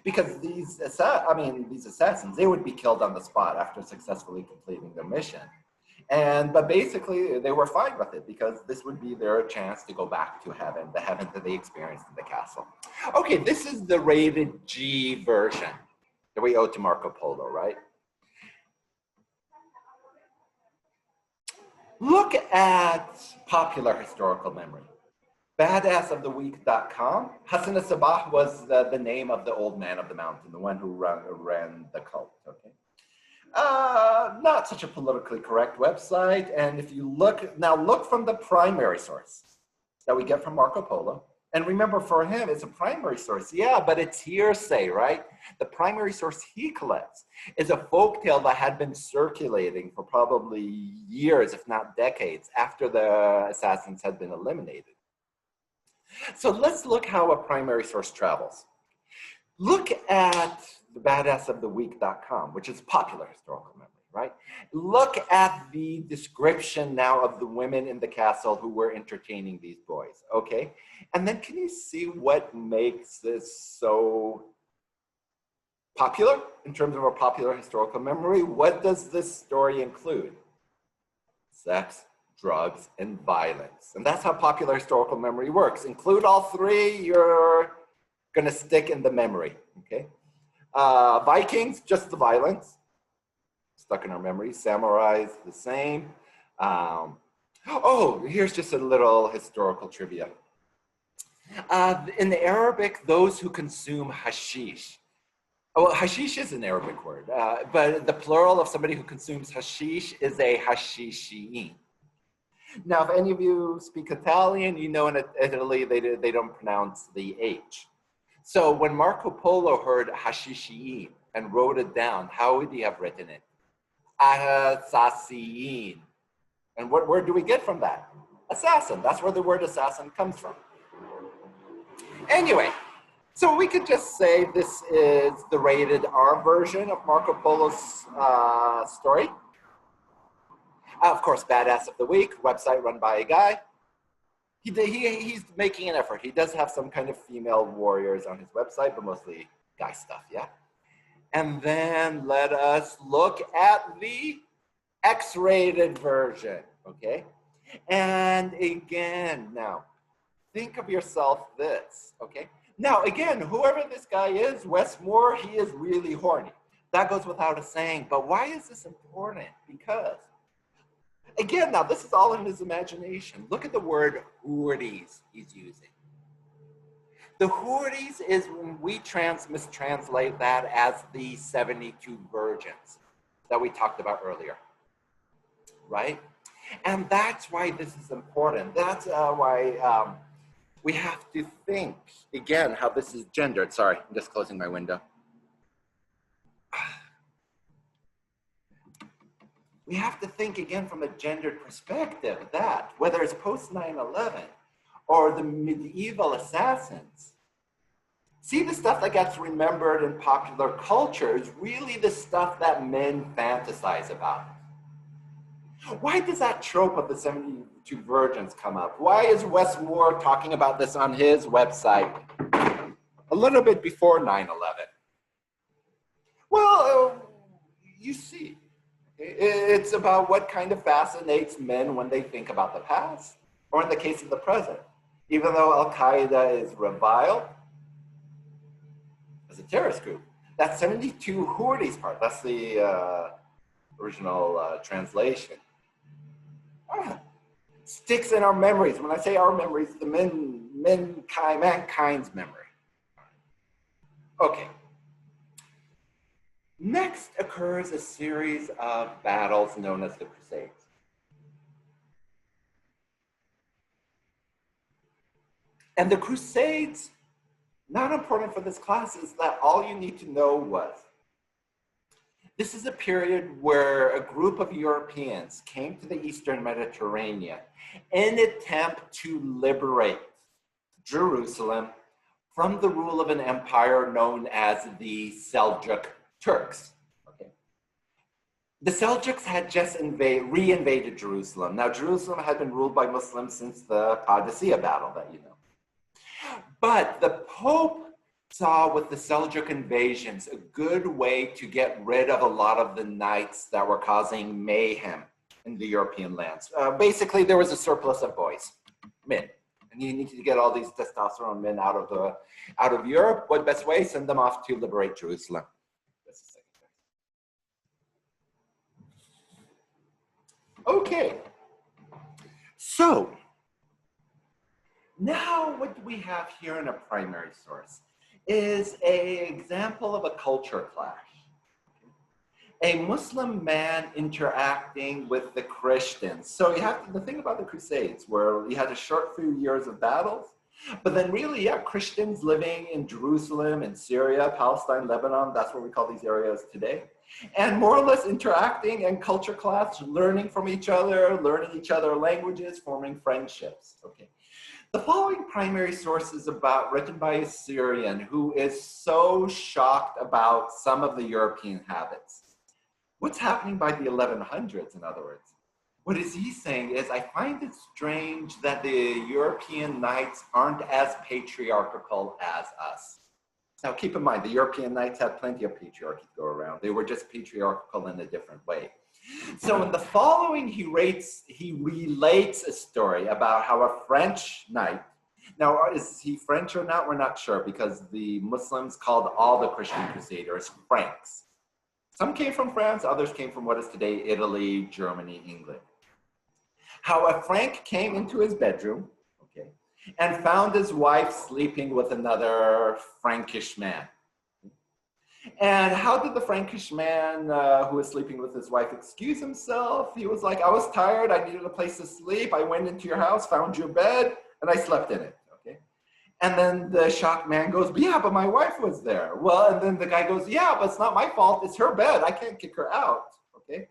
Because these assassins, they would be killed on the spot after successfully completing their mission. But basically, they were fine with it because this would be their chance to go back to heaven, the heaven that they experienced in the castle. Okay, this is the rated G version that we owe to Marco Polo, right? Look at popular historical memory. Badassoftheweek.com. Hassan al-Sabah was the name of the old man of the mountain, the one who ran the cult, okay? Not such a politically correct website. And if you look from the primary source that we get from Marco Polo. And remember, for him, it's a primary source. Yeah, but it's hearsay, right? The primary source he collects is a folktale that had been circulating for probably years, if not decades, after the assassins had been eliminated. So let's look how a primary source travels. Look at the badassoftheweek.com, which is popular historical memory, right? Look at the description now of the women in the castle who were entertaining these boys, okay? And then can you see what makes this so popular in terms of our popular historical memory? What does this story include? Sex, drugs, and violence. And that's how popular historical memory works. Include all three, you're gonna stick in the memory, okay? Vikings, just the violence, stuck in our memory. Samurais, the same. Oh, here's just a little historical trivia. In the Arabic, those who consume hashish. Well, hashish is an Arabic word, but the plural of somebody who consumes hashish is a hashishiin. Now, if any of you speak Italian, you know in Italy they don't pronounce the H. So when Marco Polo heard hashishiin and wrote it down, how would he have written it? Assassine. And what word do we get from that? Assassin. That's where the word assassin comes from. Anyway, so we could just say this is the rated R version of Marco Polo's story. Of course, Badass of the Week, website run by a guy. He's making an effort. He does have some kind of female warriors on his website, but mostly guy stuff, yeah? And then let us look at the X-rated version, okay? And again, now, think of yourself this, okay? Now, again, whoever this guy is, Wes Moore, he is really horny. That goes without a saying, but why is this important? Because, again, now, this is all in his imagination. Look at the word hoorties he's using. The hoorties is when we mistranslate that as the 72 virgins that we talked about earlier, right? And that's why this is important. That's why we have to think, again, how this is gendered. Sorry, I'm just closing my window. We have to think again from a gendered perspective that whether it's post 9/11 or the medieval assassins, see, the stuff that gets remembered in popular culture is really the stuff that men fantasize about. Why does that trope of the 72 virgins come up? Why is Wes Moore talking about this on his website a little bit before 9/11? Well, you see, it's about what kind of fascinates men when they think about the past, or in the case of the present. Even though Al-Qaeda is reviled as a terrorist group, that 72 hoorties part, that's the original translation. Sticks in our memories. When I say our memories, the mankind's memory. Okay. Next occurs a series of battles known as the Crusades. And the Crusades, not important for this class, is that all you need to know was this is a period where a group of Europeans came to the Eastern Mediterranean in an attempt to liberate Jerusalem from the rule of an empire known as the Seljuk Turks. Okay. The Seljuks had just re-invaded Jerusalem. Now, Jerusalem had been ruled by Muslims since the Qadisiyah battle that you know. But the Pope saw with the Seljuk invasions a good way to get rid of a lot of the knights that were causing mayhem in the European lands. Basically, there was a surplus of boys, men, and you needed to get all these testosterone men out of Europe. What best way? Send them off to liberate Jerusalem. Okay, so now what we have here in a primary source is an example of a culture clash. A Muslim man interacting with the Christians. So you have the thing about the Crusades, where you had a short few years of battles, but then really, yeah, Christians living in Jerusalem and Syria, Palestine, Lebanon, that's what we call these areas today. And more or less interacting and culture clash, learning from each other, learning each other languages, forming friendships, okay. The following primary source is written by a Syrian who is so shocked about some of the European habits. What's happening by the 1100s, in other words? What is he saying is, I find it strange that the European knights aren't as patriarchal as us. Now, keep in mind, the European knights had plenty of patriarchy to go around. They were just patriarchal in a different way. So in the following, he relates a story about how a French knight, now is he French or not, we're not sure, because the Muslims called all the Christian crusaders Franks. Some came from France, others came from what is today Italy, Germany, England. How a Frank came into his bedroom, okay, and found his wife sleeping with another Frankish man. And how did the Frankish man who was sleeping with his wife excuse himself? He was like, I was tired, I needed a place to sleep, I went into your house, found your bed, and I slept in it, okay? And then the shocked man goes, yeah, but my wife was there. Well, and then the guy goes, yeah, but it's not my fault, it's her bed, I can't kick her out, okay?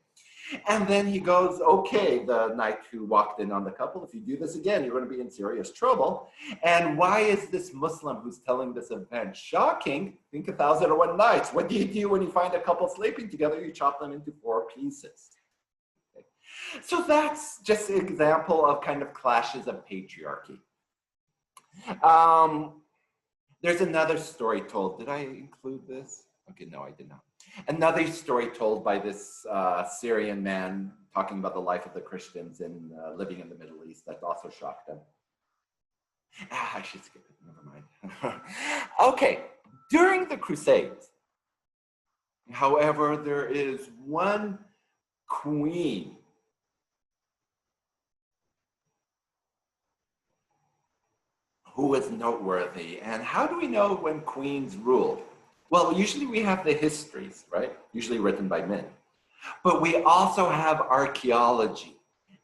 And then he goes, okay, the knight who walked in on the couple, if you do this again, you're going to be in serious trouble. And why is this Muslim who's telling this event shocking? Think 1,001 Nights. What do you do when you find a couple sleeping together? You chop them into 4 pieces. Okay. So that's just an example of kind of clashes of patriarchy. There's another story told. Did I include this? Okay, no, I did not. Another story told by this Syrian man talking about the life of the Christians in living in the Middle East that also shocked him. I should skip it, never mind. Okay, during the Crusades, however, there is one queen who is noteworthy. And how do we know when queens ruled? Well, usually we have the histories, right? Usually written by men. But we also have archaeology.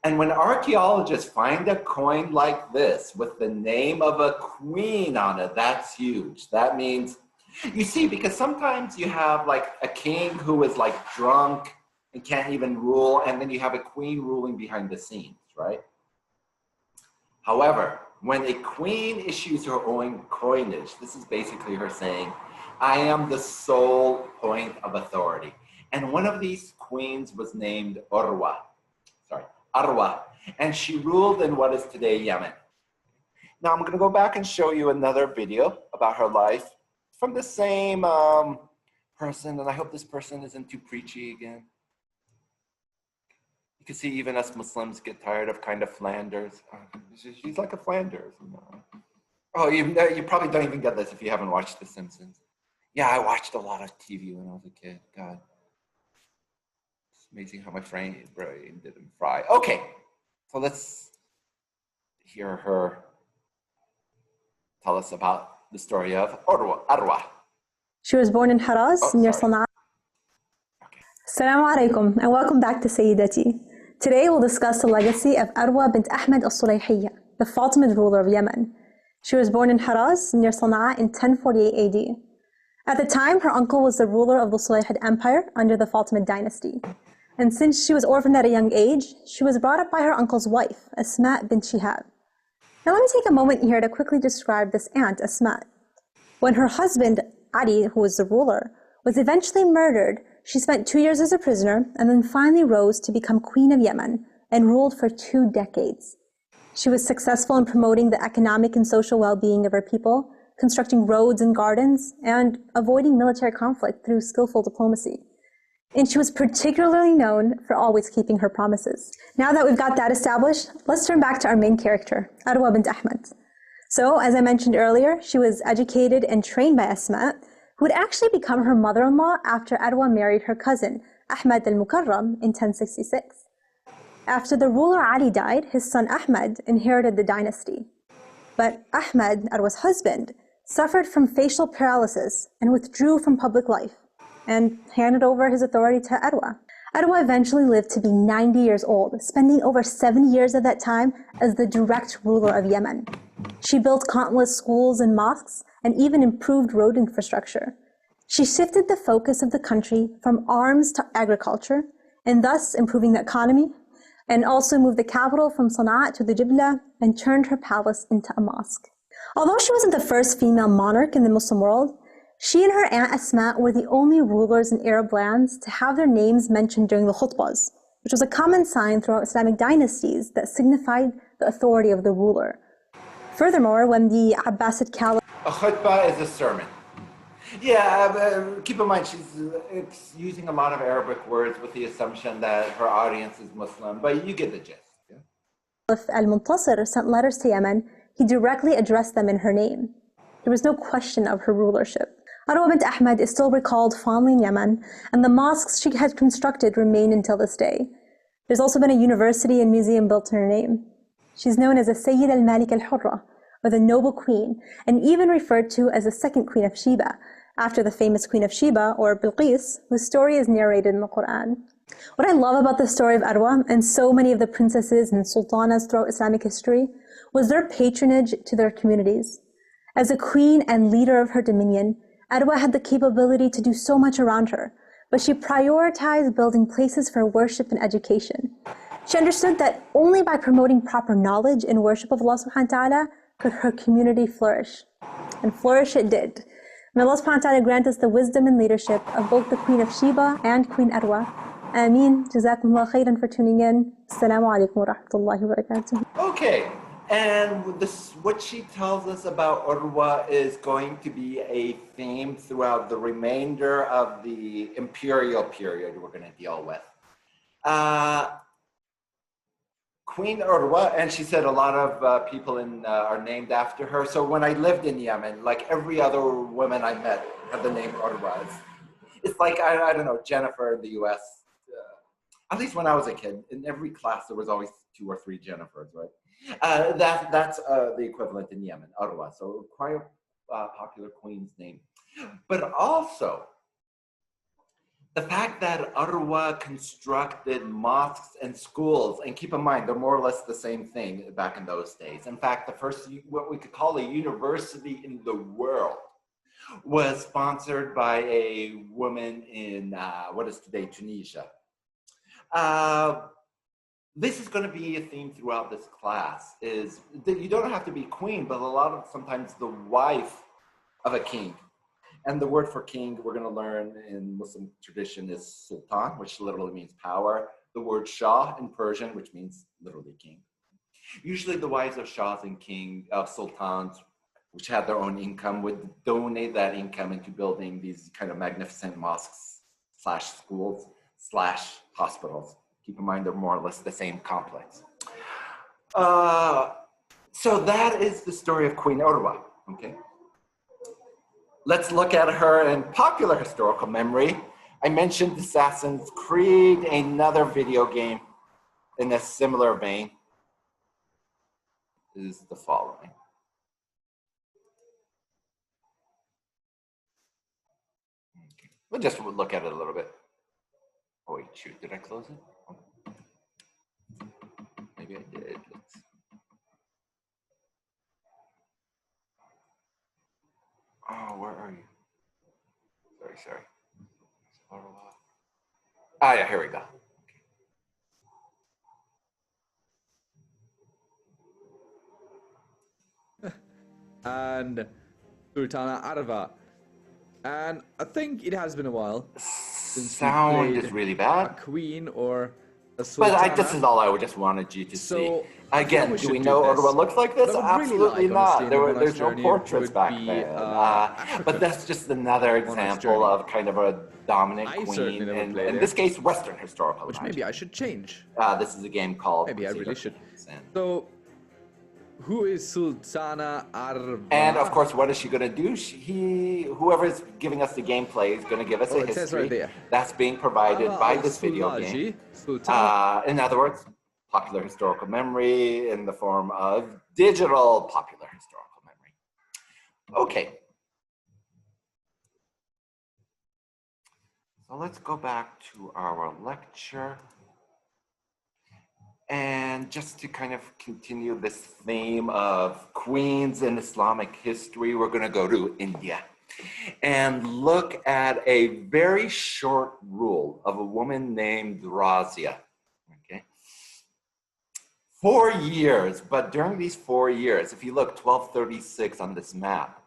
And when archaeologists find a coin like this with the name of a queen on it, that's huge. That means, you see, because sometimes you have like a king who is like drunk and can't even rule, and then you have a queen ruling behind the scenes, right? However, when a queen issues her own coinage, this is basically her saying, I am the sole point of authority. And one of these queens was named Arwa, and she ruled in what is today Yemen. Now I'm gonna go back and show you another video about her life from the same person, and I hope this person isn't too preachy again. You can see even us Muslims get tired of kind of Flanders. She's like a Flanders, you know. Oh, you probably don't even get this if you haven't watched The Simpsons. Yeah, I watched a lot of TV when I was a kid, God. amazing how my brain didn't fry. Okay, so let's hear her tell us about the story of Arwa. She was born in Haraz near Sana'a. Okay. Assalamu alaikum and welcome back to Sayyidati. Today we'll discuss the legacy of Arwa bint Ahmed al-Sulayhiyya, the Fatimid ruler of Yemen. She was born in Haraz near Sana'a in 1048 AD. At the time, her uncle was the ruler of the Sulayhid Empire under the Fatimid dynasty. And since she was orphaned at a young age, she was brought up by her uncle's wife, Asma bint Shihab. Now let me take a moment here to quickly describe this aunt, Asma. When her husband, Ali, who was the ruler, was eventually murdered, she spent 2 years as a prisoner and then finally rose to become Queen of Yemen and ruled for 2 decades. She was successful in promoting the economic and social well-being of her people, constructing roads and gardens, and avoiding military conflict through skillful diplomacy. And she was particularly known for always keeping her promises. Now that we've got that established, let's turn back to our main character, Arwa bint Ahmed. So, as I mentioned earlier, she was educated and trained by Asma, who would actually become her mother-in-law after Arwa married her cousin, Ahmed al-Mukarram, in 1066. After the ruler Ali died, his son Ahmed inherited the dynasty. But Ahmed, Arwa's husband, suffered from facial paralysis and withdrew from public life and handed over his authority to Arwa. Arwa eventually lived to be 90 years old, spending over 7 years of that time as the direct ruler of Yemen. She built countless schools and mosques and even improved road infrastructure. She shifted the focus of the country from arms to agriculture and thus improving the economy, and also moved the capital from Sana'a to the Jibla and turned her palace into a mosque. Although she wasn't the first female monarch in the Muslim world, she and her aunt Asma were the only rulers in Arab lands to have their names mentioned during the khutbahs, which was a common sign throughout Islamic dynasties that signified the authority of the ruler. Furthermore, when the Abbasid Caliph... A khutbah is a sermon. Yeah, keep in mind it's using a lot of Arabic words with the assumption that her audience is Muslim, but you get the gist. Yeah? If Al-Muntasir sent letters to Yemen, he directly addressed them in her name. There was no question of her rulership. Arwa bint Ahmed is still recalled fondly in Yemen, and the mosques she had constructed remain until this day. There's also been a university and museum built in her name. She's known as a Sayyid al-Malik al-Hurra, or the noble queen, and even referred to as the second queen of Sheba, after the famous Queen of Sheba, or Bilqis, whose story is narrated in the Quran. What I love about the story of Arwa and so many of the princesses and sultanas throughout Islamic history was their patronage to their communities. As a queen and leader of her dominion, Arwa had the capability to do so much around her, but she prioritized building places for worship and education. She understood that only by promoting proper knowledge and worship of Allah subhanahu wa ta'ala could her community flourish. And flourish it did. May Allah subhanahu wa ta'ala grant us the wisdom and leadership of both the Queen of Sheba and Queen Arwa. Ameen. Jazakumullah khairan for tuning in. Assalamu alaikum wa rahmatullahi wa barakatuh. Okay, and what she tells us about Urwa is going to be a theme throughout the remainder of the imperial period we're going to deal with. Queen Urwa, and she said a lot of people are named after her. So when I lived in Yemen, like every other woman I met had the name Urwa. It's like, I don't know, Jennifer in the US. At least when I was a kid, in every class there was always 2 or 3 Jennifers, right? That's the equivalent in Yemen, Urwa. So quite a popular queen's name. But also, the fact that Arwa constructed mosques and schools, and keep in mind, they're more or less the same thing back in those days. In fact, the first, what we could call a university in the world was sponsored by a woman in what is today Tunisia. This is going to be a theme throughout this class, is that you don't have to be queen, but sometimes the wife of a king. And the word for king, we're going to learn in Muslim tradition, is sultan, which literally means power. The word shah in Persian, which means literally king. Usually the wives of shahs and sultans, which had their own income, would donate that income into building these kind of magnificent mosques / schools / hospitals. Keep in mind, they're more or less the same complex. So that is the story of Queen Urwa, okay? Let's look at her in popular historical memory. I mentioned Assassin's Creed, another video game in a similar vein is the following. Okay. We'll just look at it a little bit. Oh wait, shoot, did I close it? Oh. Maybe I did. Let's... Oh, where are you? Sorry. Ah, yeah, here we go. And Sultana Arva. And I think it has been a while since Sound we played is really a bad. queen or a sultana. But this is all I just wanted you to see. Again, do we know what looks like this? Absolutely not. There's no portraits back then. But that's just another example of kind of a dominant queen. In this case, Western historical. Which maybe I should change. This is a game called. Maybe I really should. So, who is Sultana Arva? And of course, what is she going to do? Whoever is giving us the gameplay is going to give us a history. It says right there. That's being provided by this video game. In other words, popular historical memory in the form of digital popular historical memory. Okay. So let's go back to our lecture. And just to kind of continue this theme of queens in Islamic history, we're going to go to India and look at a very short rule of a woman named Razia. Okay. 4 years, but during these 4 years, if you look 1236 on this map,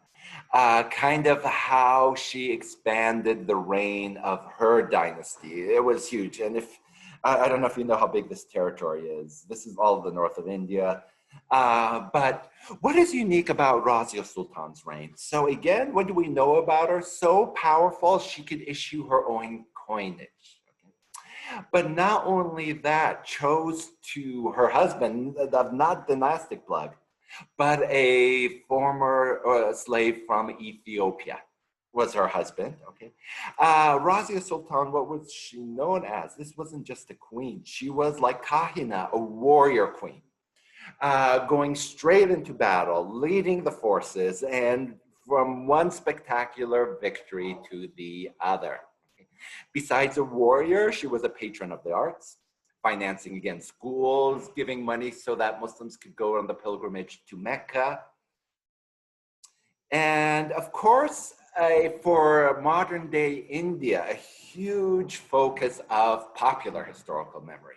kind of how she expanded the reign of her dynasty. It was huge. And if I don't know if you know how big this territory is. This is all of the north of India. But what is unique about Razia Sultan's reign? So again, what do we know about her? So powerful, she could issue her own coinage. Okay? But not only that, chose to her husband, of not dynastic blood, but a former slave from Ethiopia was her husband, okay? Razia Sultan, what was she known as? This wasn't just a queen. She was like Kahina, a warrior queen, going straight into battle, leading the forces, and from one spectacular victory to the other. Okay? Besides a warrior, she was a patron of the arts, financing again schools, giving money so that Muslims could go on the pilgrimage to Mecca. And of course, for modern day India, a huge focus of popular historical memory.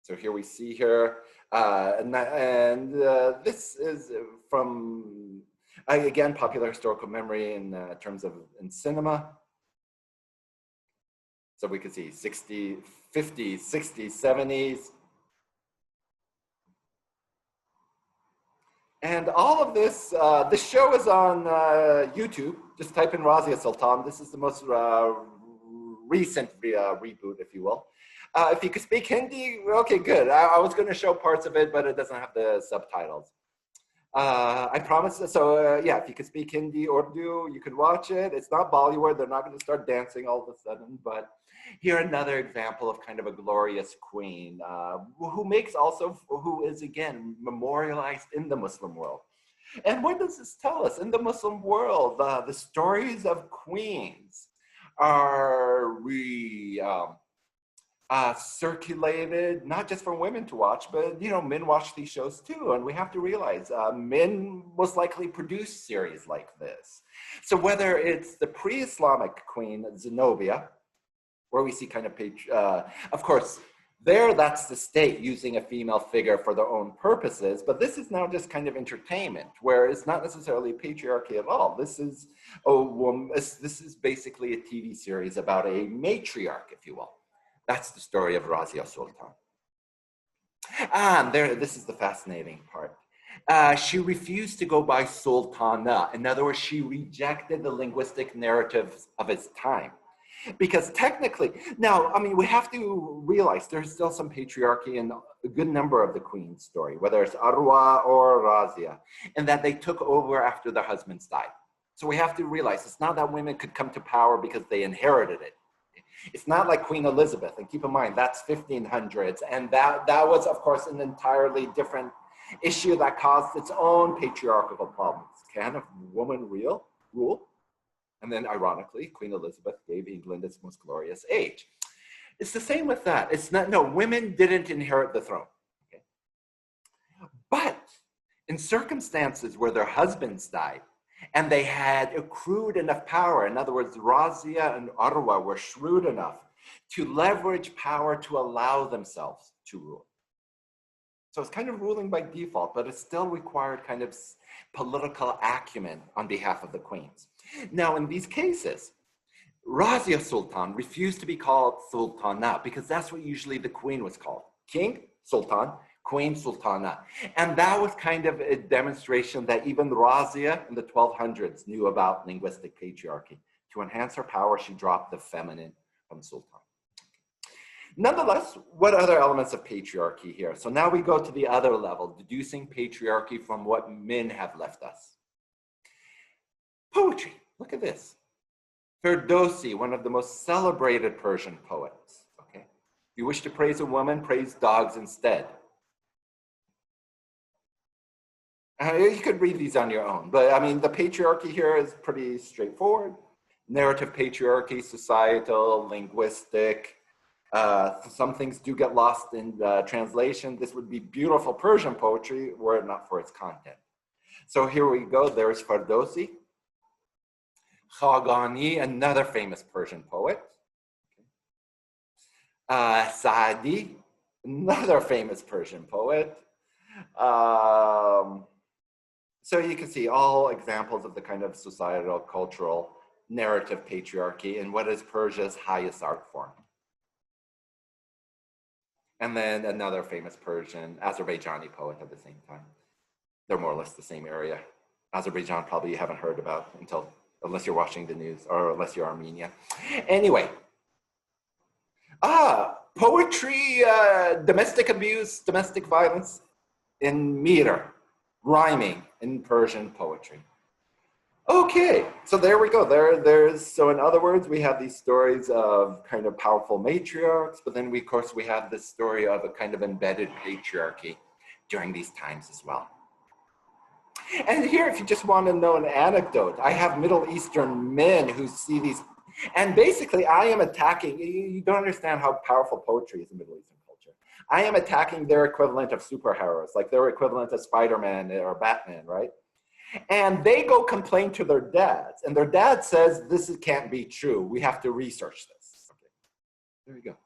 So here we see here, this is from, again, popular historical memory in terms of in cinema. So we could see 50s, 60s, 70s. And all of this, this show is on YouTube. Just type in Razia Sultan. This is the most recent reboot, if you will. If you could speak Hindi, okay, good. I was going to show parts of it, but it doesn't have the subtitles. I promise. So yeah, if you could speak Hindi or Urdu, you could watch it. It's not Bollywood. They're not going to start dancing all of a sudden. But here another example of kind of a glorious queen who is again memorialized in the Muslim world. And what does this tell us? In the Muslim world, the stories of queens are circulated, not just for women to watch, but men watch these shows too. And we have to realize men most likely produce series like this. So whether it's the pre-Islamic queen Zenobia, where we see kind of, of course, that's the state using a female figure for their own purposes, but this is now just kind of entertainment, where it's not necessarily patriarchy at all. This is a woman. This is basically a TV series about a matriarch, if you will. That's the story of Razia Sultan. And this is the fascinating part. She refused to go by Sultana. In other words, she rejected the linguistic narratives of its time. Because technically, now, I mean, we have to realize there's still some patriarchy in a good number of the queen's story, whether it's Arwa or Razia, and that they took over after their husbands died. So we have to realize it's not that women could come to power because they inherited it. It's not like Queen Elizabeth, and keep in mind, that's 1500s, and that was, of course, an entirely different issue that caused its own patriarchal problems. Can a woman rule? And then, ironically, Queen Elizabeth gave England its most glorious age. It's the same with that. It's not, no, women didn't inherit the throne. Okay? But in circumstances where their husbands died, and they had accrued enough power, in other words, Razia and Arwa were shrewd enough to leverage power to allow themselves to rule. So it's kind of ruling by default, but it still required kind of political acumen on behalf of the queens. Now, in these cases, Razia Sultan refused to be called Sultana because that's what usually the queen was called. King, Sultan, Queen, Sultana. And that was kind of a demonstration that even Razia in the 1200s knew about linguistic patriarchy. To enhance her power, she dropped the feminine from Sultan. Nonetheless, what other elements of patriarchy here? So now we go to the other level, deducing patriarchy from what men have left us. Poetry, look at this. Ferdowsi, one of the most celebrated Persian poets. Okay? If you wish to praise a woman, praise dogs instead. You could read these on your own, but I mean, the patriarchy here is pretty straightforward. Narrative patriarchy, societal, linguistic. Some things do get lost in translation. This would be beautiful Persian poetry were it not for its content. So here we go. There's Ferdowsi. Khagani, another famous Persian poet. Saadi, another famous Persian poet. So you can see all examples of the kind of societal, cultural, narrative patriarchy in what is Persia's highest art form. And then another famous Persian, Azerbaijani poet at the same time. They're more or less the same area. Azerbaijan probably you haven't heard about unless you're watching the news or unless you're Armenia. Anyway, poetry, domestic abuse, domestic violence in meter, rhyming in Persian poetry. Okay, so there we go. So in other words, we have these stories of kind of powerful matriarchs, but then of course we have this story of a kind of embedded patriarchy during these times as well. And here, if you just want to know an anecdote, I have Middle Eastern men who see these, and basically I am attacking, you don't understand how powerful poetry is in Middle Eastern culture. I am attacking their equivalent of superheroes, like their equivalent of Spider-Man or Batman, right? And they go complain to their dads, and their dad says, this can't be true. We have to research this. Okay, there you go.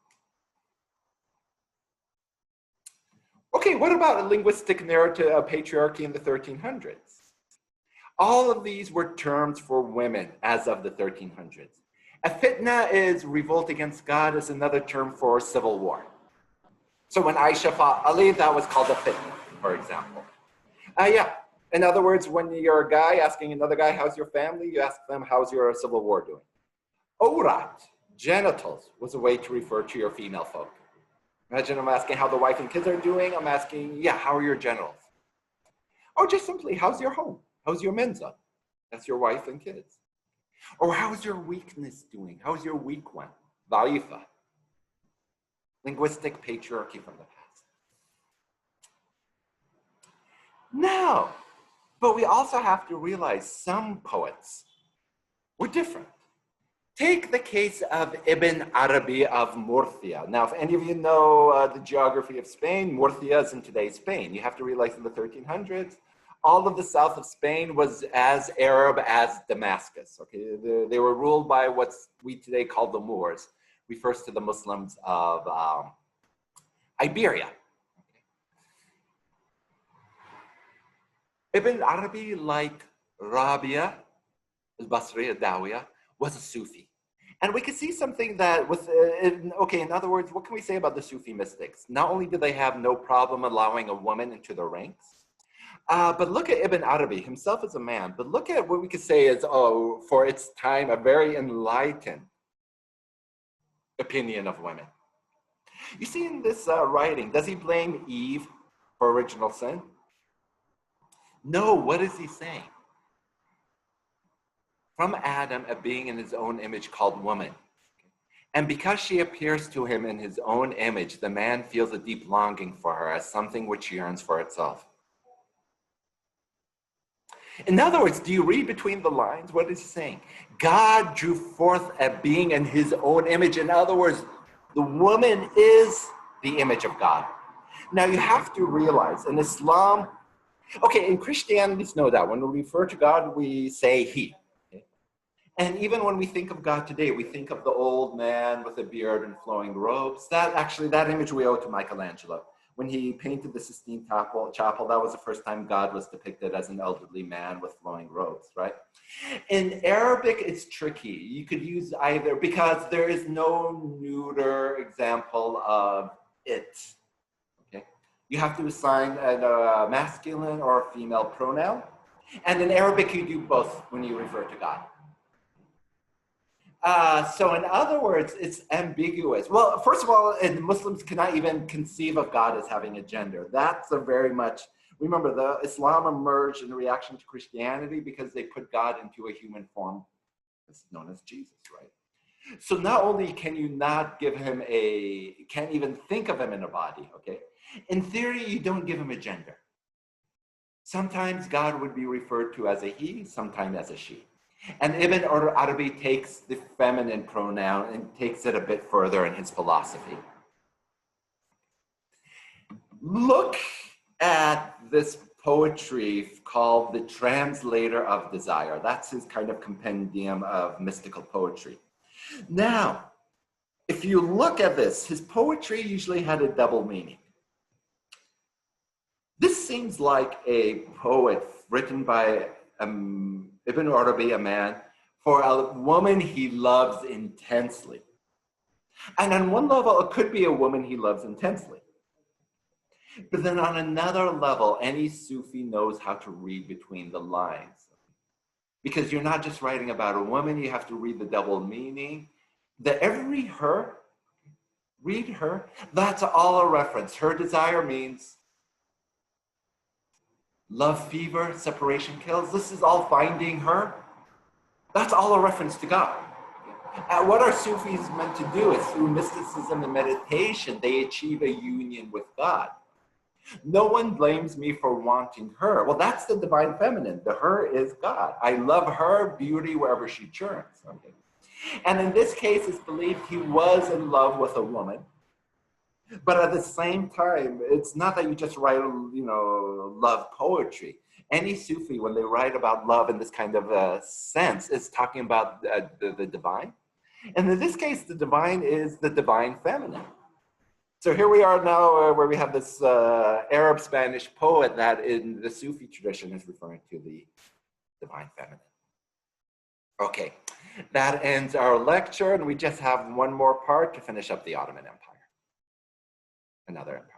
Okay, what about a linguistic narrative of patriarchy in the 1300s? All of these were terms for women as of the 1300s. A fitna is revolt against God, is another term for civil war. So when Aisha fought Ali, that was called a fitna, for example. In other words, when you're a guy asking another guy, how's your family? You ask them, how's your civil war doing? Orat, genitals, was a way to refer to your female folk. Imagine I'm asking how the wife and kids are doing. I'm asking, how are your genitals? Or just simply, how's your home? How's your menza? That's your wife and kids. Or how's your weakness doing? How's your weak one? Da'ifa. Linguistic patriarchy from the past. Now, but we also have to realize some poets were different. Take the case of Ibn Arabi of Murcia. Now, if any of you know the geography of Spain, Murcia is in today's Spain. You have to realize in the 1300s, all of the south of Spain was as Arab as Damascus. Okay, they were ruled by what we today call the Moors, refers to the Muslims of Iberia. Ibn Arabi, like Rabia al-Basri al-Dawiya, was a Sufi. And we could see something that with, in other words, what can we say about the Sufi mystics? Not only did they have no problem allowing a woman into their ranks, but look at Ibn Arabi himself as a man, but look at what we could say is, for its time, a very enlightened opinion of women. You see in this writing, does he blame Eve for original sin? No, what is he saying? from Adam a being in his own image called woman. And because she appears to him in his own image, the man feels a deep longing for her as something which yearns for itself. In other words, do you read between the lines? What is he saying? God drew forth a being in his own image. In other words, the woman is the image of God. Now you have to realize in Islam, okay, in Christianity, it's no doubt. When we refer to God, we say he. And even when we think of God today, we think of the old man with a beard and flowing robes. That image we owe to Michelangelo. When he painted the Sistine Chapel, that was the first time God was depicted as an elderly man with flowing robes, right? In Arabic, it's tricky. You could use either, because there is no neuter example of it, okay? You have to assign a masculine or a female pronoun. And in Arabic, you do both when you refer to God. So in other words, it's ambiguous. Well, first of all, Muslims cannot even conceive of God as having a gender. That's a very much, remember, the Islam emerged in reaction to Christianity because they put God into a human form. It's known as Jesus, right? So not only can you not give him can't even think of him in a body, okay? In theory, you don't give him a gender. Sometimes God would be referred to as a he, sometimes as a she. And Ibn Arabi takes the feminine pronoun and takes it a bit further in his philosophy. Look at this poetry called The Translator of Desire. That's his kind of compendium of mystical poetry. Now, if you look at this, his poetry usually had a double meaning. This seems like a poet written by Ibn Arabi, a man, for a woman he loves intensely. And on one level, it could be a woman he loves intensely. But then on another level, any Sufi knows how to read between the lines. Because you're not just writing about a woman, you have to read the double meaning. Every her, read her, that's all a reference. Her desire means love fever, separation kills. This is all finding her. That's all a reference to God. And what are Sufis meant to do is through mysticism and meditation, they achieve a union with God. No one blames me for wanting her. Well, that's the divine feminine. The her is God. I love her beauty wherever she churns. Okay. And in this case, it's believed he was in love with a woman. But at the same time, it's not that you just write, love poetry. Any Sufi, when they write about love in this kind of sense, is talking about the divine. And in this case, the divine is the divine feminine. So here we are now where we have this Arab Spanish poet that in the Sufi tradition is referring to the divine feminine. Okay, that ends our lecture, and we just have one more part to finish up the Ottoman Empire. Another empire.